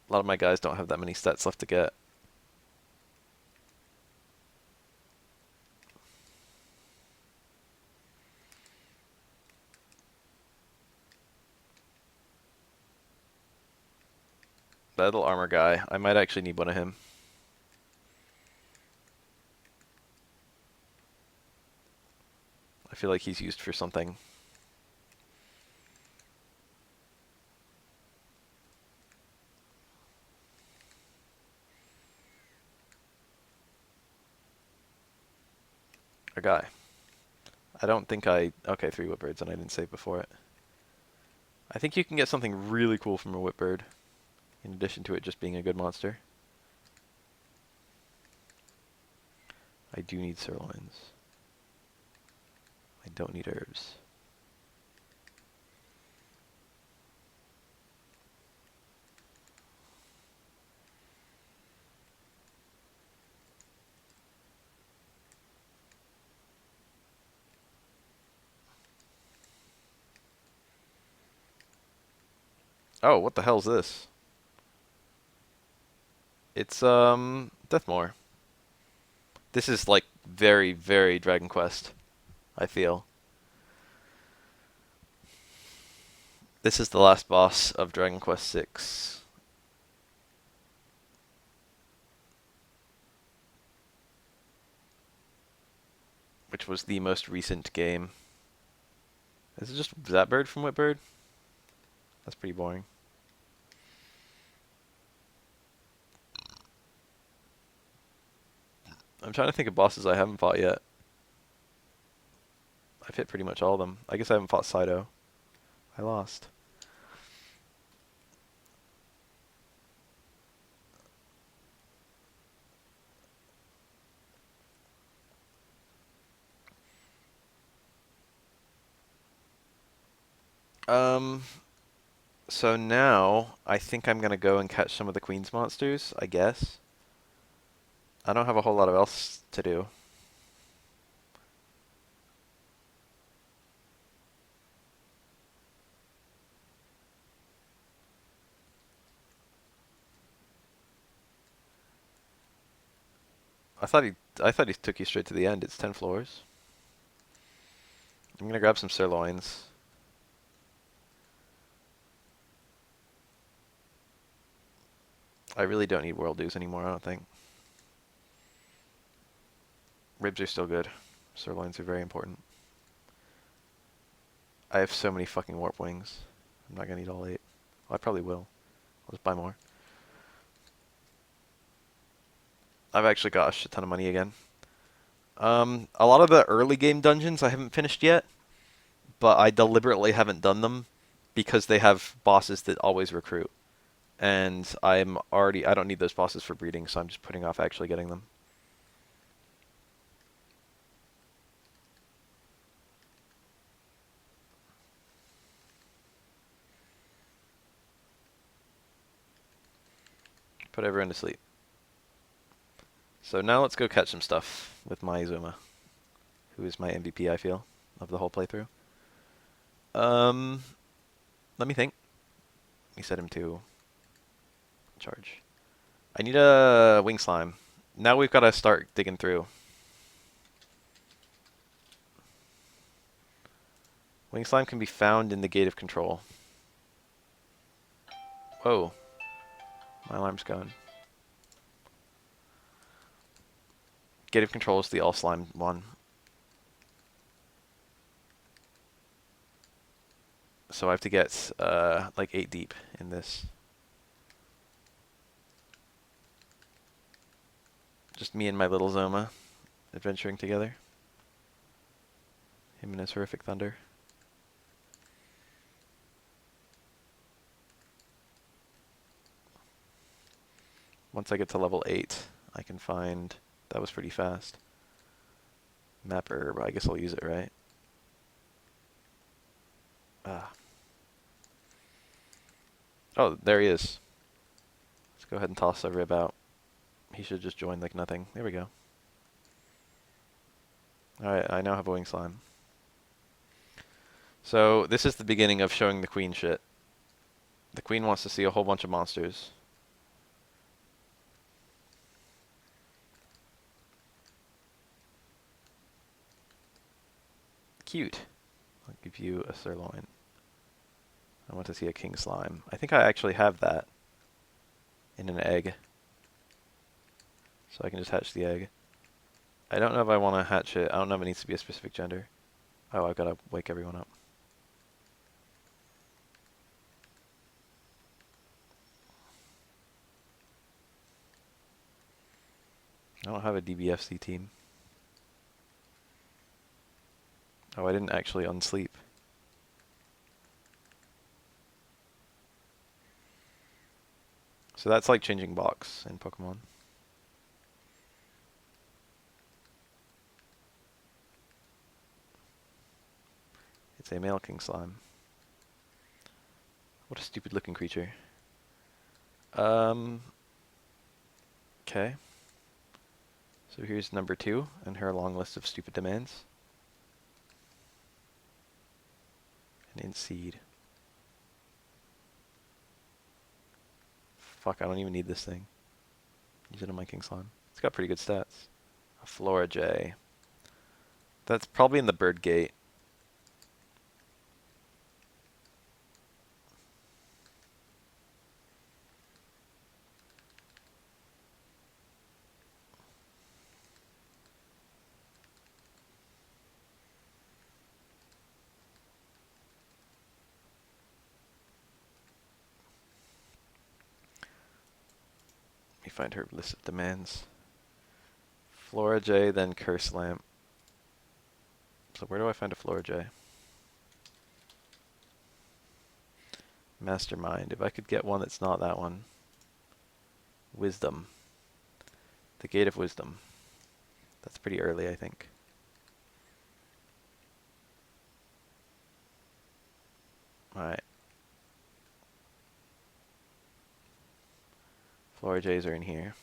lot of my guys don't have that many stats left to get. That little armor guy, I might actually need one of him. I feel like he's used for something. A guy. I don't think I... Okay, 3 Whipbirds, and I didn't save before it. I think you can get something really cool from a Whipbird, in addition to it just being a good monster. I do need sirloins. I don't need herbs. Oh, what the hell's this? It's, Deathmore. This is, like, very, very Dragon Quest, I feel. This is the last boss of Dragon Quest VI. Which was the most recent game. Is it just Zapbird from Whitbird? That's pretty boring. I'm trying to think of bosses I haven't fought yet. I've hit pretty much all of them. I guess I haven't fought Saito. I lost. Um, so now I think I'm gonna go and catch some of the Queen's monsters, I guess. I don't have a whole lot of else to do. I thought he took you straight to the end. It's 10 floors. I'm gonna grab some sirloins. I really don't need world dues anymore, I don't think. Ribs are still good. Sirloins are very important. I have so many fucking warp wings. I'm not gonna need all 8. Well, I probably will. I'll just buy more. I've actually got a shit ton of money again. A lot of the early game dungeons I haven't finished yet, but I deliberately haven't done them because they have bosses that always recruit. And I don't need those bosses for breeding, so I'm just putting off actually getting them. Put everyone to sleep. So now let's go catch some stuff with my Izuma, who is my MVP, I feel, of the whole playthrough. Let me think. Let me set him to charge. I need a wing slime. Now we've got to start digging through. Wing slime can be found in the gate of control. Whoa. My alarm's gone. Gate of control is the all slime one. So I have to get like 8 deep in this. Just me and my little Zoma adventuring together. Him and his horrific thunder. Once I get to level 8, I can find... That was pretty fast. Map herb. I guess I'll use it, right? Ah. Oh, there he is. Let's go ahead and toss a rib out. He should just join like nothing. There we go. Alright, I now have a wing slime. So, this is the beginning of showing the queen shit. The queen wants to see a whole bunch of monsters. Cute. I'll give you a sirloin. I want to see a king slime. I think I actually have that in an egg. So I can just hatch the egg. I don't know if I want to hatch it. I don't know if it needs to be a specific gender. Oh, I've got to wake everyone up. I don't have a DBFC team. Oh, I didn't actually unsleep. So that's like changing box in Pokemon. It's a male king slime. What a stupid looking creature. Okay. So here's number 2 and her long list of stupid demands. An Inseed. Fuck, I don't even need this thing. Use it on my king slime. It's got pretty good stats. A Flora J. That's probably in the bird gate. Let me find her list of demands. Flora J, then Curse Lamp. So where do I find a Flora J? Mastermind. If I could get one that's not that one. Wisdom. The Gate of Wisdom. That's pretty early, I think. Alright. Flora J's are in here.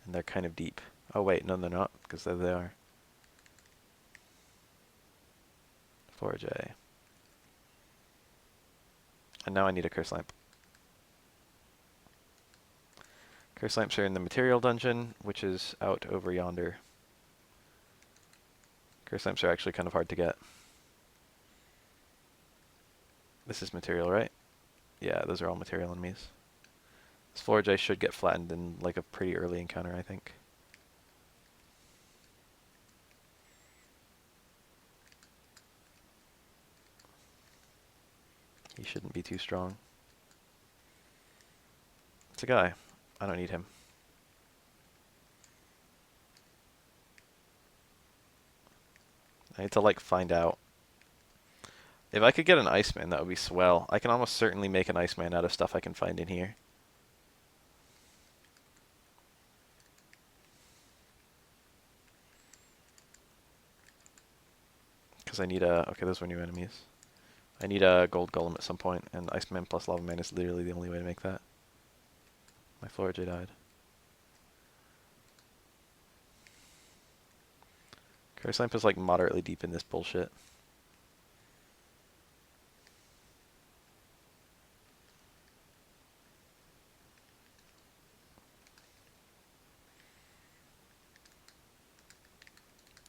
And they're kind of deep. Oh wait, no they're not, because there they are. Flora J. And now I need a Curse Lamp. Curse Lamps are in the Material Dungeon, which is out over yonder. Curse Lamps are actually kind of hard to get. This is Material, right? Yeah, those are all Material enemies. This Flora J should get flattened in like a pretty early encounter, I think. He shouldn't be too strong. It's a guy. I don't need him. I need to like find out. If I could get an Iceman, that would be swell. I can almost certainly make an Iceman out of stuff I can find in here. Because I need a... Okay, those were new enemies. I need a gold golem at some point, and Iceman plus Lava Man is literally the only way to make that. My Flora J died. Curse Lamp is like moderately deep in this bullshit.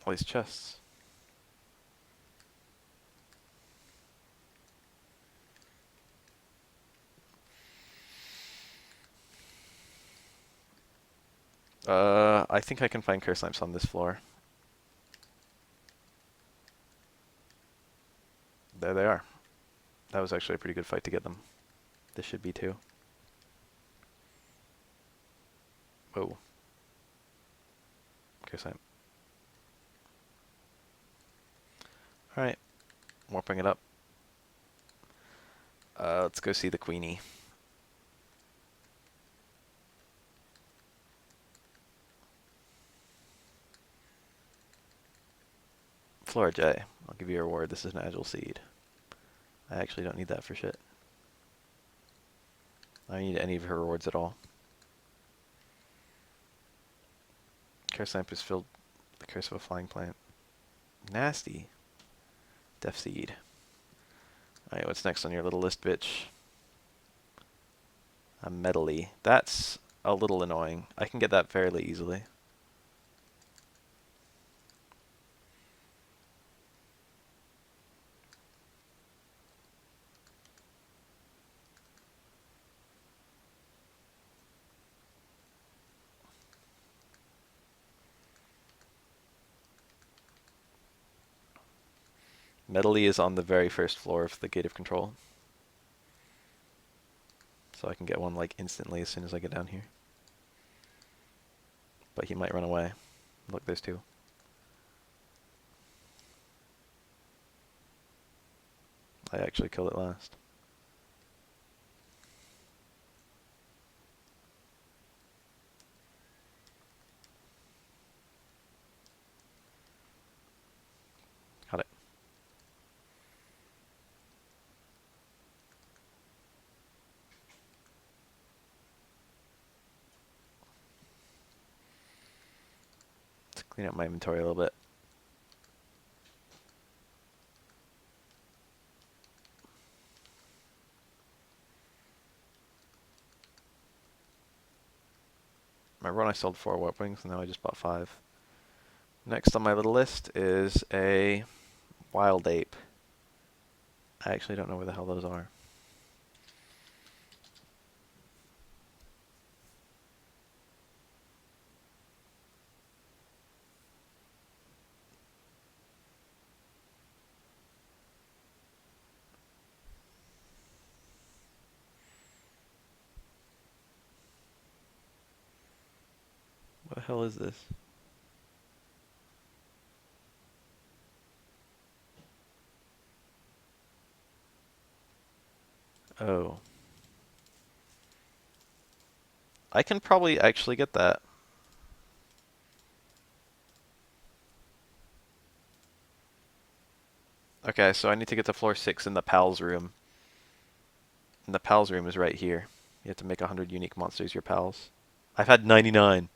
All these chests. I think I can find Curse Lamps on this floor. There they are. That was actually a pretty good fight to get them. This should be too. Whoa. Curse Lamp. Alright. Warping it up. Let's go see the Queenie. Flora J. I'll give you a reward. This is an Agile Seed. I actually don't need that for shit. I don't need any of her rewards at all. Curse Lamp is filled with the curse of a flying plant. Nasty. Death Seed. Alright, what's next on your little list, bitch? A Medley. That's a little annoying. I can get that fairly easily. Medley is on the very first floor of the Gate of Control. So I can get one like instantly as soon as I get down here. But he might run away. Look, there's two. I actually killed it last. Got it. Let's clean up my inventory a little bit. Remember when I sold 4 warp wings and now I just bought 5? Next on my little list is a wild ape. I actually don't know where the hell those are. What the hell is this? Oh. I can probably actually get that. Okay, so I need to get to floor 6 in the pals room. And the pals room is right here. You have to make 100 unique monsters your pals. I've had 99.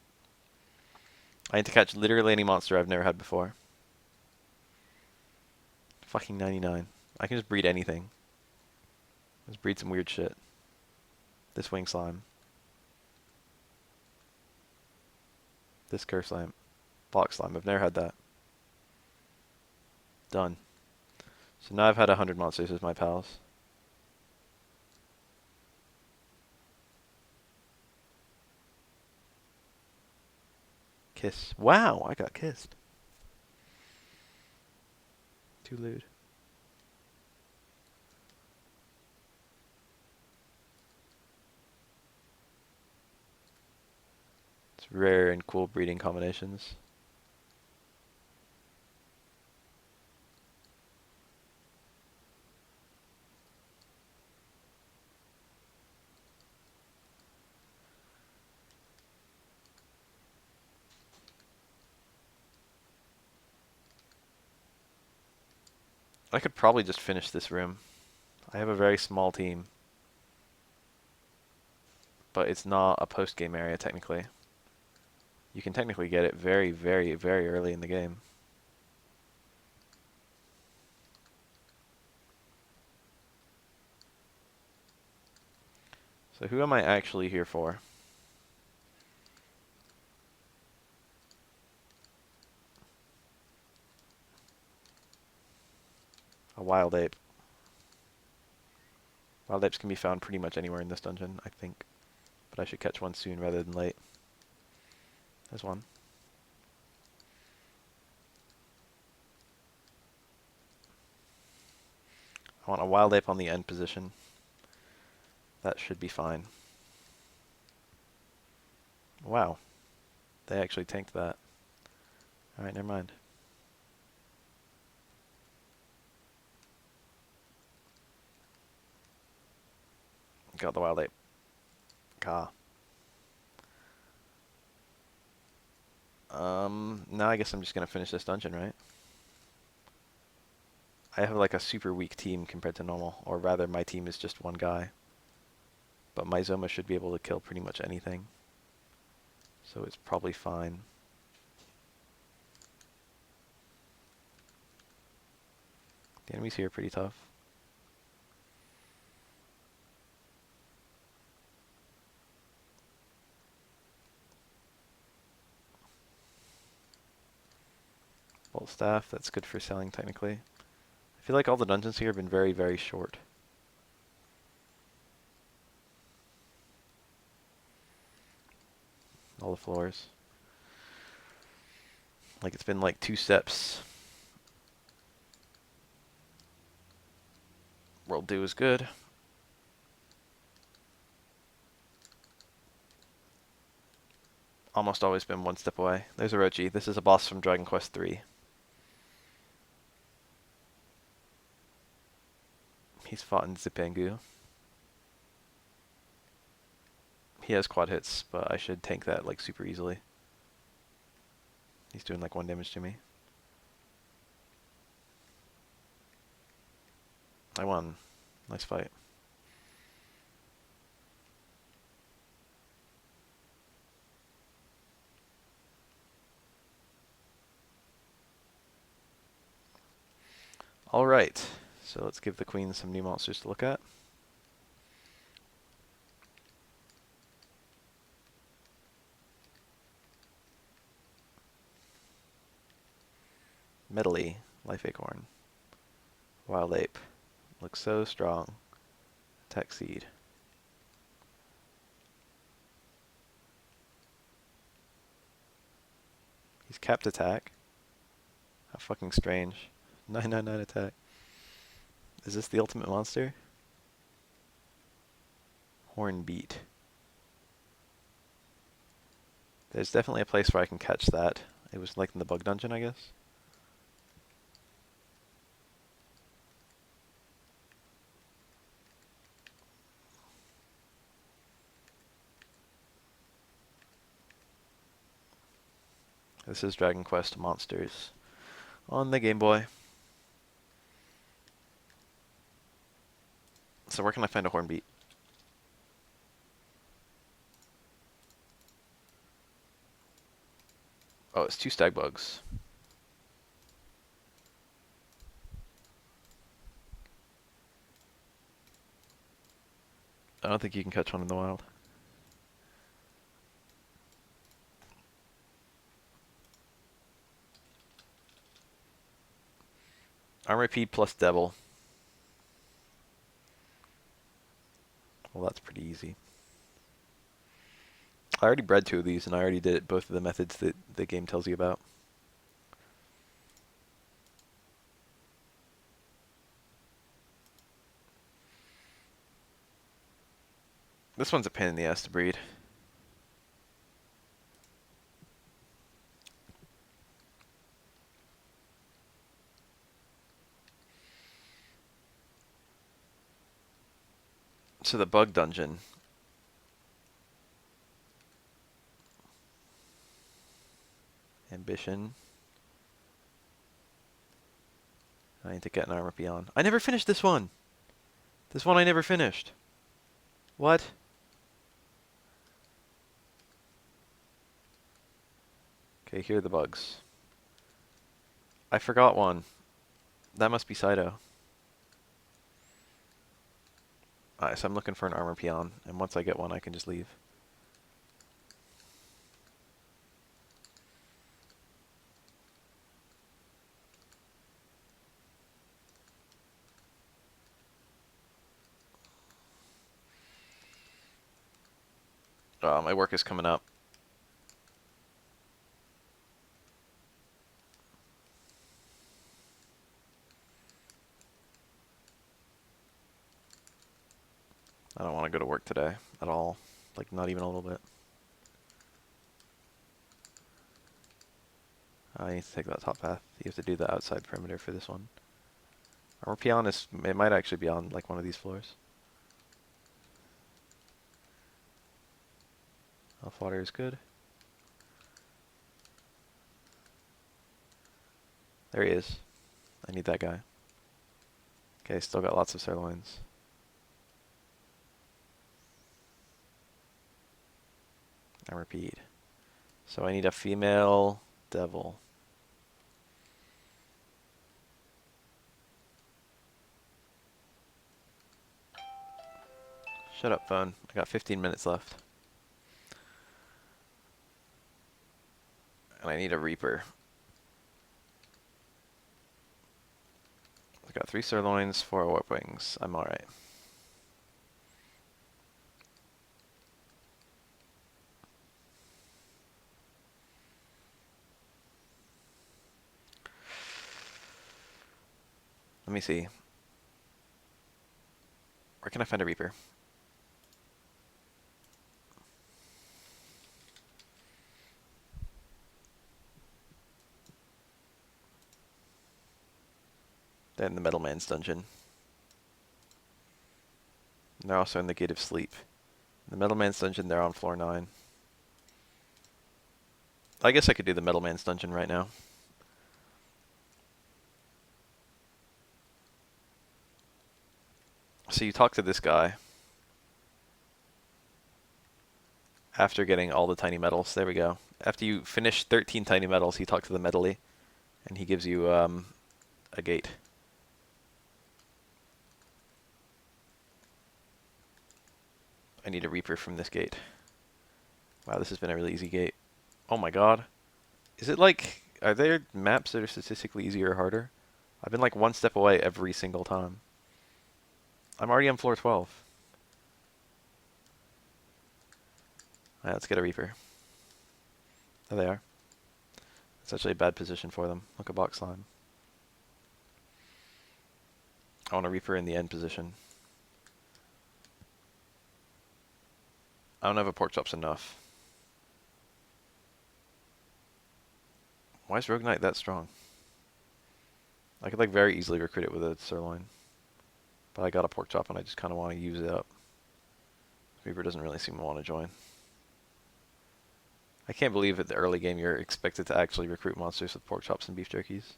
I need to catch literally any monster I've never had before. Fucking 99. I can just breed anything. Just breed some weird shit. This wing slime. This curse slime. Block slime. I've never had that. Done. So now I've had 100 monsters as my pals. Kiss. Wow, I got kissed. Too lewd. It's rare and cool breeding combinations. I could probably just finish this room. I have a very small team. But it's not a post-game area, technically. You can technically get it very, very, very early in the game. So who am I actually here for? A wild ape. Wild apes can be found pretty much anywhere in this dungeon, I think. But I should catch one soon rather than late. There's one. I want a wild ape on the end position. That should be fine. Wow. They actually tanked that. Alright, never mind. Got the wild ape. Ka. Now I guess I'm just gonna finish this dungeon, right? I have like a super weak team compared to normal, or rather my team is just one guy. But my Zoma should be able to kill pretty much anything. So it's probably fine. The enemies here are pretty tough. Bolt staff, that's good for selling technically. I feel like all the dungeons here have been very, very short. All the floors. Like it's been like 2 steps. World do is good. Almost always been 1 step away. There's Orochi. This is a boss from Dragon Quest III. He's fought in Zipangu. He has quad hits, but I should tank that like super easily. He's doing like 1 damage to me. I won. Nice fight. Alright, so let's give the queen some new monsters to look at. Medley, Life Acorn. Wild Ape. Looks so strong. Tech Seed. He's capped attack. How fucking strange. 999 attack. Is this the ultimate monster? Hornbeat. There's definitely a place where I can catch that. It was like in the bug dungeon, I guess. This is Dragon Quest Monsters on the Game Boy. So where can I find a Hornbeat? Oh, it's 2 stag bugs. I don't think you can catch one in the wild. Armor P plus Devil. Well, that's pretty easy. I already bred 2 of these, and I already did both of the methods that the game tells you about. This one's a pain in the ass to breed. So the bug dungeon. Ambition. I need to get an armor beyond. I never finished this one! This one I never finished. What? Okay, here are the bugs. I forgot one. That must be Saito. Alright, so I'm looking for an armor peon, and once I get one, I can just leave. My work is coming up. I don't want to go to work today at all. Like, not even a little bit. I need to take that top path. You have to do the outside perimeter for this one. Armor peon is, it might actually be on like one of these floors. Off water is good. There he is. I need that guy. Okay, still got lots of sirloins. I repeat. So I need a female devil. Shut up, phone. I got 15 minutes left. And I need a reaper. I got 3 sirloins, 4 warp wings. I'm alright. Let me see. Where can I find a reaper? They're in the Metal Man's dungeon. And they're also in the Gate of Sleep. The Metalman's Dungeon, they're on floor 9. I guess I could do the Metalman's Dungeon right now. So you talk to this guy after getting all the tiny metals. There we go. After you finish 13 tiny metals, you talk to the medley, and he gives you a gate. I need a Reaper from this gate. Wow, this has been a really easy gate. Oh my god. Is it like, are there maps that are statistically easier or harder? I've been like one step away every single time. I'm already on floor 12. Alright, let's get a Reaper. There they are. It's actually a bad position for them. Look at box slime. I want a Reaper in the end position. I don't have a pork chops enough. Why is Rogue Knight that strong? I could like very easily recruit it with a sirloin. But I got a pork chop and I just kind of want to use it up. Reaper doesn't really seem to want to join. I can't believe at the early game you're expected to actually recruit monsters with pork chops and beef jerkies.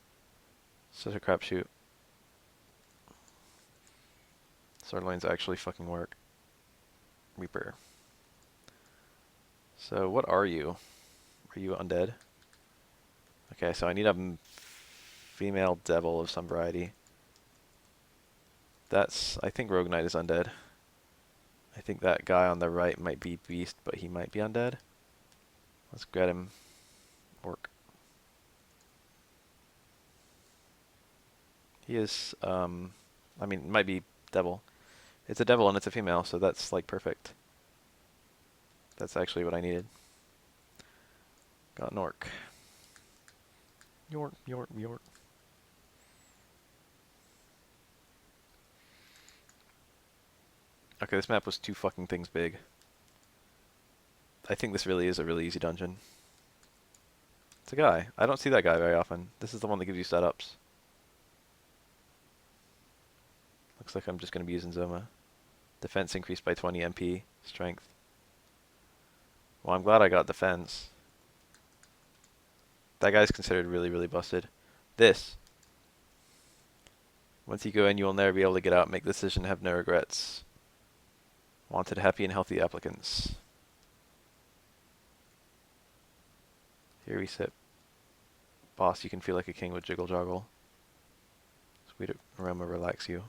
Such a crapshoot. Sirloins actually fucking work. Reaper. So what are you? Are you undead? Okay, so I need a female devil of some variety. That's, I think Rogue Knight is undead. I think that guy on the right might be beast, but he might be undead. Let's get him. Orc. He is, I mean, it might be devil. It's a devil and it's a female, so that's like perfect. That's actually what I needed. Got an orc. York, York, York. Okay, this map was two fucking things big. I think this really is a really easy dungeon. It's a guy. I don't see that guy very often. This is the one that gives you setups. Looks like I'm just going to be using Zoma. Defense increased by 20 MP. Strength. Well, I'm glad I got defense. That guy's considered really, really busted. This. Once you go in, you will never be able to get out. Make the decision, have no regrets. Wanted happy and healthy applicants. Here we sit. Boss, you can feel like a king with jiggle joggle. Sweet aroma relax you.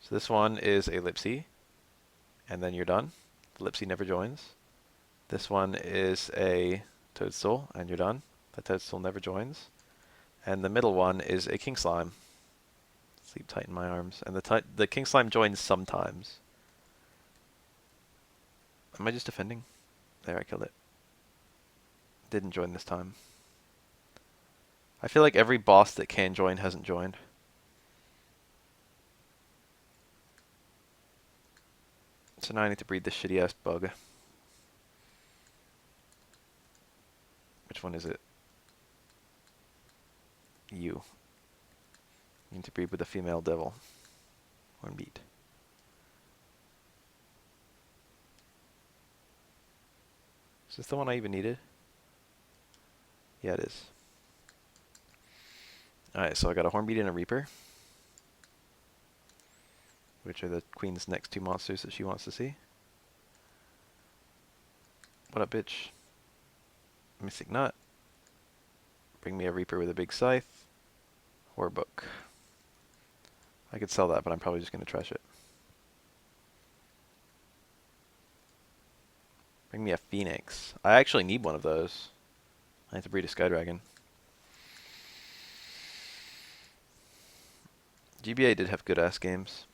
So this one is a Lipsy, and then you're done. The Lipsy never joins. This one is a Toadstool, and you're done. The Toadstool never joins. And the middle one is a King Slime. Sleep tight in my arms. And the King Slime joins sometimes. Am I just defending? There, I killed it. Didn't join this time. I feel like every boss that can join hasn't joined. So now I need to breed this shitty ass bug. Which one is it? You. You need to breed with a female devil. Hornbeat. Is this the one I even needed? Yeah, it is. Alright, so I got a Hornbeat and a Reaper. Which are the Queen's next two monsters that she wants to see. What up, bitch? Mystic Nut. Bring me a Reaper with a big scythe. Or a book. I could sell that, but I'm probably just going to trash it. Bring me a Phoenix. I actually need one of those. I have to breed a Sky Dragon. GBA did have good ass games.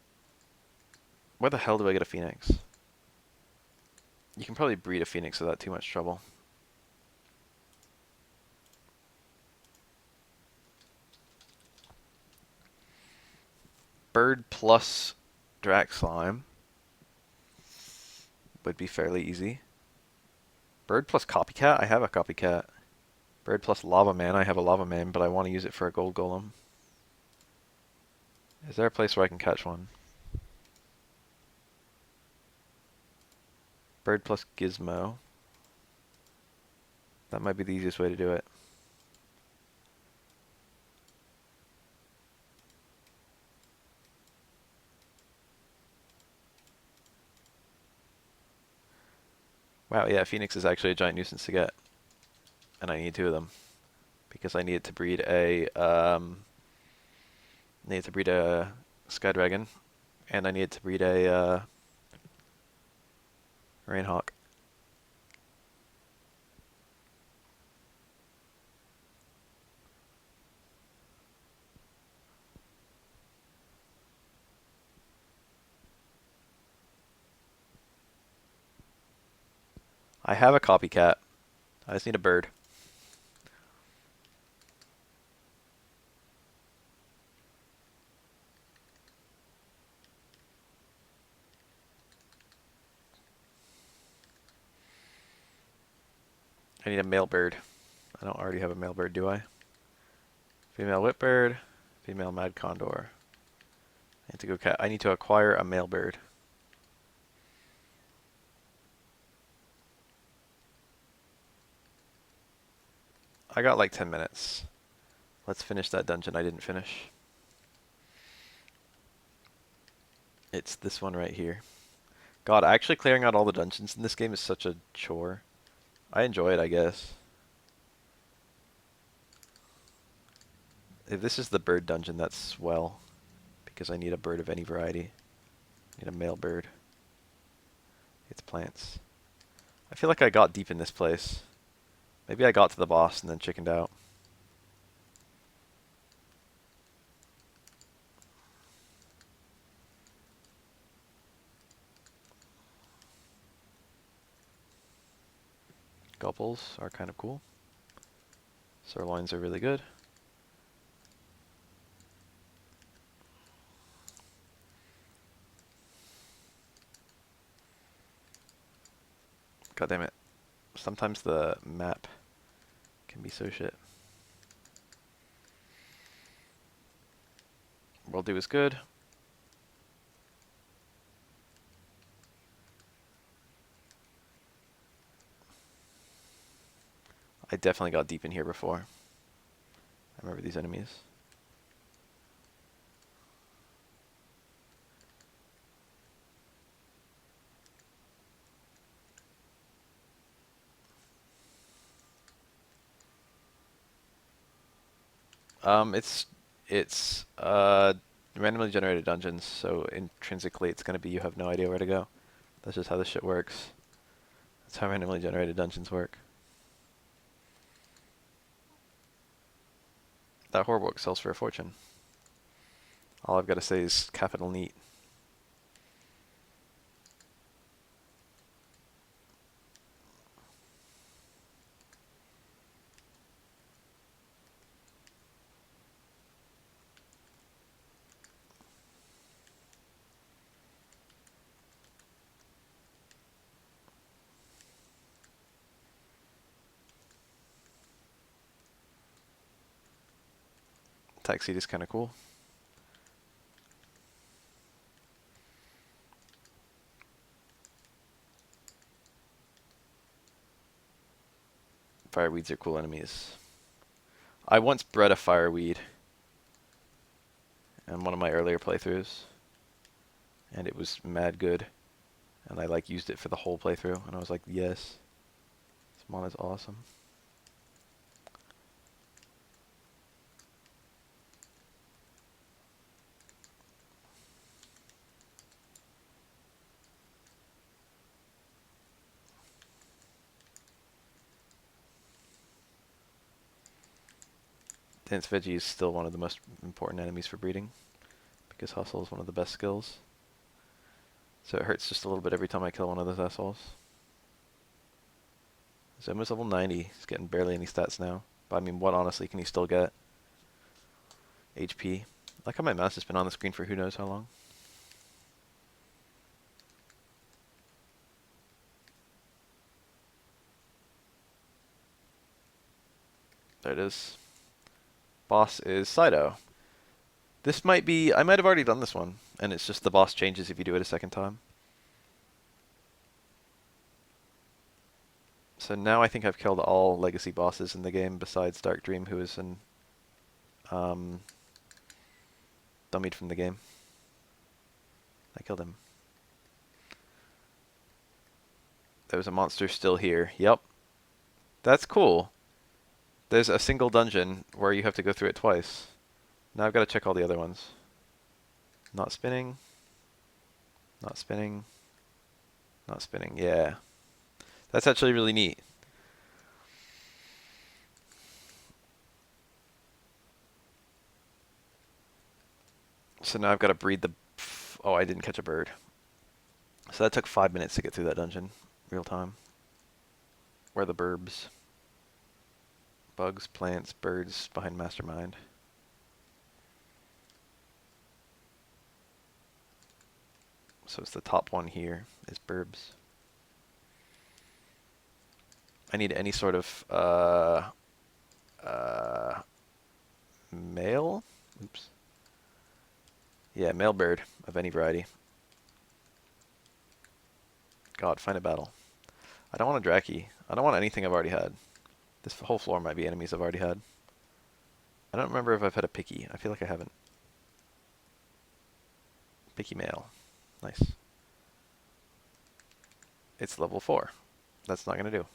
Where the hell do I get a Phoenix? You can probably breed a Phoenix without too much trouble. Bird plus Drac Slime would be fairly easy. Bird plus Copycat? I have a Copycat. Bird plus Lava Man? I have a Lava Man, but I want to use it for a Gold Golem. Is there a place where I can catch one? Bird plus Gizmo. That might be the easiest way to do it. Wow, yeah, Phoenix is actually a giant nuisance to get. And I need two of them. Because I needed to breed a Sky Dragon. And I needed to breed a Rainhawk. I have a copycat. I just need a bird. I need a male bird. I don't already have a male bird, do I? Female whipbird, female mad condor. I need to acquire a male bird. I got like 10 minutes. Let's finish that dungeon I didn't finish. It's this one right here. God, actually clearing out all the dungeons in this game is such a chore. I enjoy it, I guess. If this is the bird dungeon, that's swell. Because I need a bird of any variety. I need a male bird. It's plants. I feel like I got deep in this place. Maybe I got to the boss and then chickened out. Gulples are kind of cool. Sirloins are really good. God damn it. Sometimes the map can be so shit. World do is good. I definitely got deep in here before. I remember these enemies. It's randomly generated dungeons, so intrinsically it's gonna be you have no idea where to go. That's just how this shit works. That's how randomly generated dungeons work. That horror book sells for a fortune. All I've got to say is capital neat. Taxi is kind of cool. Fireweeds are cool enemies. I once bred a fireweed in one of my earlier playthroughs, and it was mad good. And I like used it for the whole playthrough, and I was like, yes, this mon is awesome. Dense Veggie is still one of the most important enemies for breeding, because Hustle is one of the best skills. So it hurts just a little bit every time I kill one of those assholes. He's almost level 90. He's getting barely any stats now. But I mean, what honestly can he still get? HP. Like how my mouse has been on the screen for who knows how long. There it is. Boss is Sido. This might be... I might have already done this one. And it's just the boss changes if you do it a second time. So now I think I've killed all legacy bosses in the game besides Dark Dream, who is an dummied from the game. I killed him. There was a monster still here. Yep. That's cool. There's a single dungeon where you have to go through it twice. Now I've got to check all the other ones. Not spinning. Not spinning. Not spinning. Yeah. That's actually really neat. So now I've got to breed the... Oh, I didn't catch a bird. So that took 5 minutes to get through that dungeon. Real time. Where are the burbs? Bugs, plants, birds behind Mastermind. So it's the top one here is burbs. I need any sort of male? Oops. Yeah, male bird of any variety. God, find a battle. I don't want a Draki. I don't want anything I've already had. This whole floor might be enemies I've already had. I don't remember if I've had a picky. I feel like I haven't. Picky male. Nice. It's level 4. That's not going to do.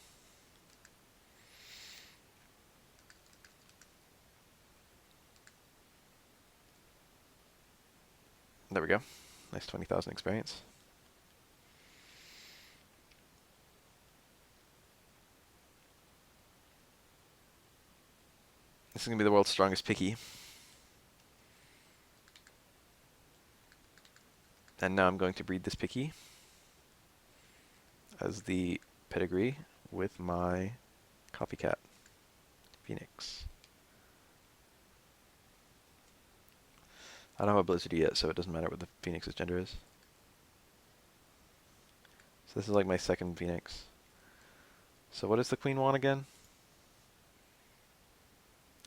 There we go. Nice 20,000 experience. This is going to be the world's strongest picky. And now I'm going to breed this picky as the pedigree with my copycat, Phoenix. I don't have a Blizzard yet, so it doesn't matter what the Phoenix's gender is. So this is like my second Phoenix. So what does the Queen want again?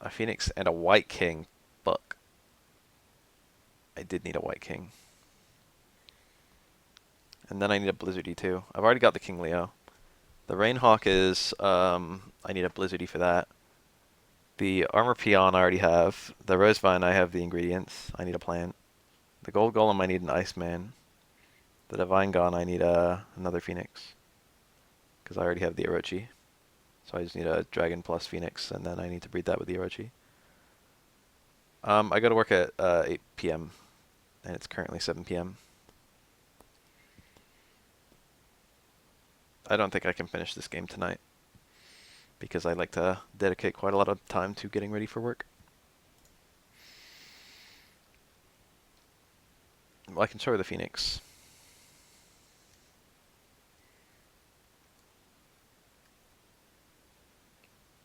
A Phoenix and a White King. Fuck. I did need a White King. And then I need a Blizzardy too. I've already got the King Leo. The Rainhawk is, I need a Blizzardy for that. The Armor Peon I already have. The Rosevine I have the ingredients. I need a plant. The Gold Golem I need an Iceman. The Divine Gone I need another Phoenix. Because I already have the Orochi. So I just need a Dragon plus Phoenix, and then I need to breed that with the Orochi. I go to work at 8 p.m. and it's currently 7 p.m. I don't think I can finish this game tonight because I like to dedicate quite a lot of time to getting ready for work. Well, I can show her the Phoenix.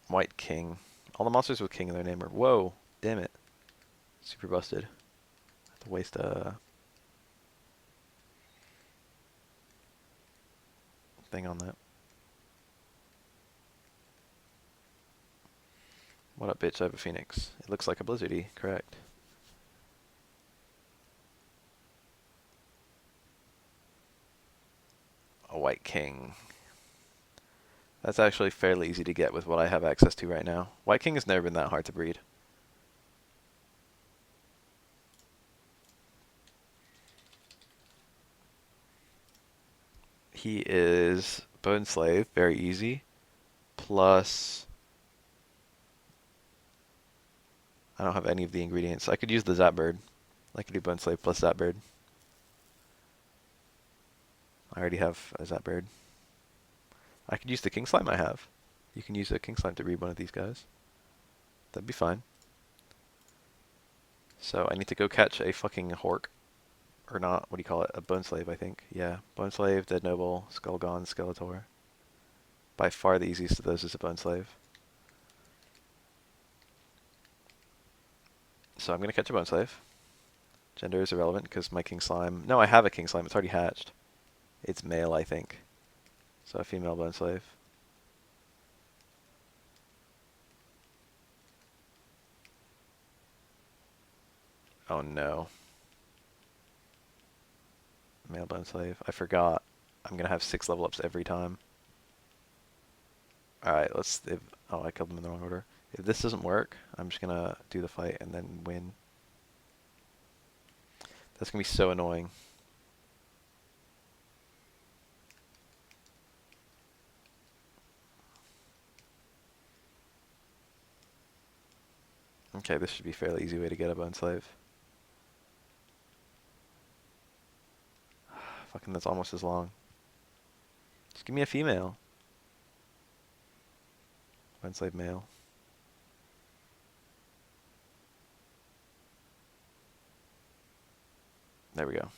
White King. All the monsters with King in their name are... Whoa, damn it. Super busted. I have to waste a thing on that. What up, bitch? I have a Phoenix. It looks like a Blizzardy, correct. A White King. That's actually fairly easy to get with what I have access to right now. White King has never been that hard to breed. He is Bone Slave, very easy. Plus, I don't have any of the ingredients. I could use the Zapbird. I could do Bone Slave plus Zapbird. I already have a Zapbird. I could use the King Slime I have. You can use a King Slime to breed one of these guys. That'd be fine. So I need to go catch a fucking Hork. Or not, what do you call it? A Bone Slave, I think. Yeah, Bone Slave, Dead Noble, Skullgone, Skeletor. By far the easiest of those is a Bone Slave. So I'm going to catch a Bone Slave. Gender is irrelevant because my King Slime... No, I have a King Slime. It's already hatched. It's male, I think. So a female Bone Slave. Oh no. Male Bone Slave. I forgot. I'm going to have 6 level ups every time. Alright, oh, I killed them in the wrong order. If this doesn't work, I'm just gonna do the fight and then win. That's gonna be so annoying. Okay, this should be a fairly easy way to get a bone slave. Fucking, that's almost as long. Just give me a female. Bone slave male. There we go.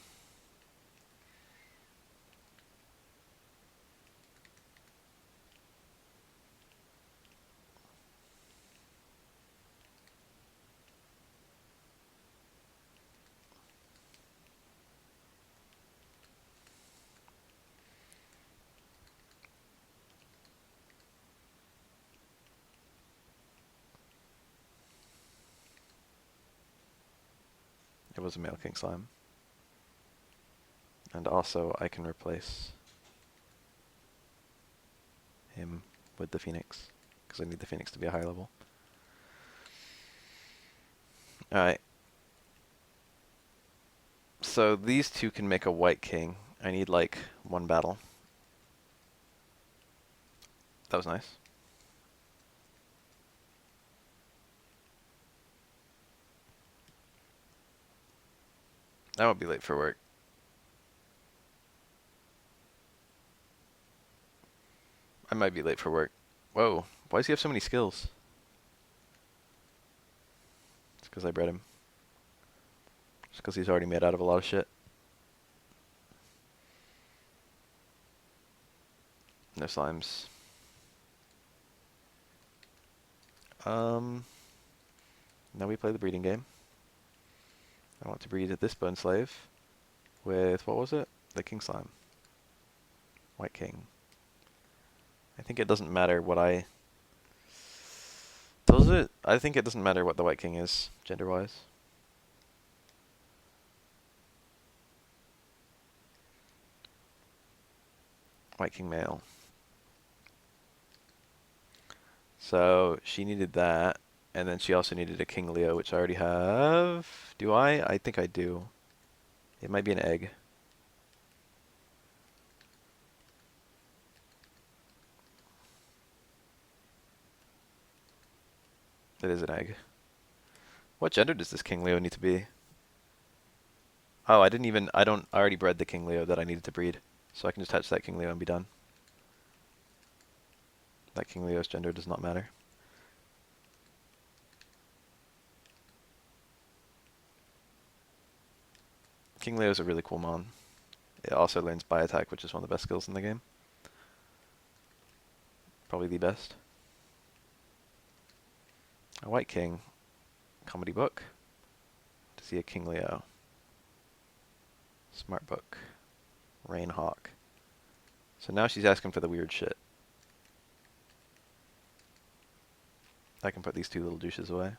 It was a male king slime. And also, I can replace him with the phoenix, because I need the phoenix to be a high level. Alright. So these two can make a white king. I need like one battle. That was nice. I won't be late for work. I might be late for work. Whoa, why does he have so many skills? It's because I bred him. It's because he's already made out of a lot of shit. No slimes. Now we play the breeding game. I want to breed this bone slave with, what was it? The king slime. White king. I think it doesn't matter what I... Does it? I think it doesn't matter what the white king is, gender-wise. White king male. So she needed that, and then she also needed a king Leo, which I already have. Do I? I think I do. It might be an egg. It is an egg. What gender does this king Leo need to be? Oh, I already bred the king Leo that I needed to breed. So I can just hatch that king Leo and be done. That king Leo's gender does not matter. King Leo's a really cool mon. It also learns by attack, which is one of the best skills in the game. Probably the best. A white king. Comedy book. To see a king Leo. Smart book. Rain hawk. So now she's asking for the weird shit. I can put these two little douches away.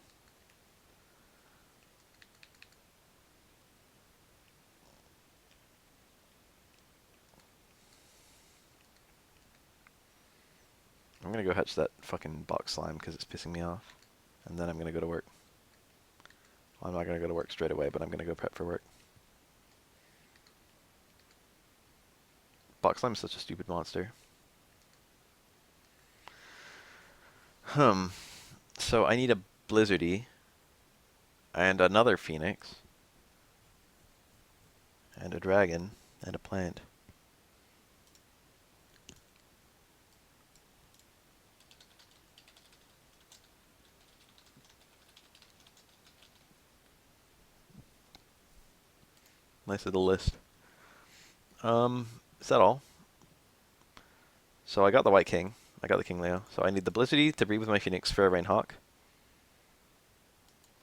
I'm gonna go hatch that fucking box slime because it's pissing me off. And then I'm gonna go to work. Well, I'm not gonna go to work straight away, but I'm gonna go prep for work. Box slime is such a stupid monster. So I need a blizzardy and another phoenix and a dragon and a plant. Nice little list. Is that all? So I got the white king. I got the king Leo. So I need the blizzardy to breed with my phoenix for a rain hawk.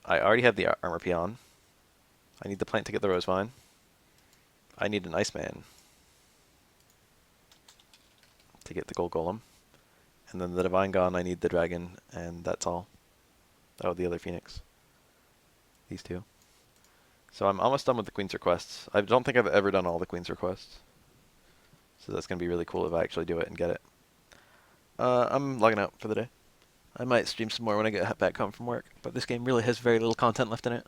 I already have the armor peon. I need the plant to get the rose vine. I need an iceman to get the gold golem. And then the divine gone, I need the dragon, and that's all. Oh, the other phoenix. These two. So I'm almost done with the queen's requests. I don't think I've ever done all the queen's requests. So that's going to be really cool if I actually do it and get it. I'm logging out for the day. I might stream some more when I get back home from work, but this game really has very little content left in it.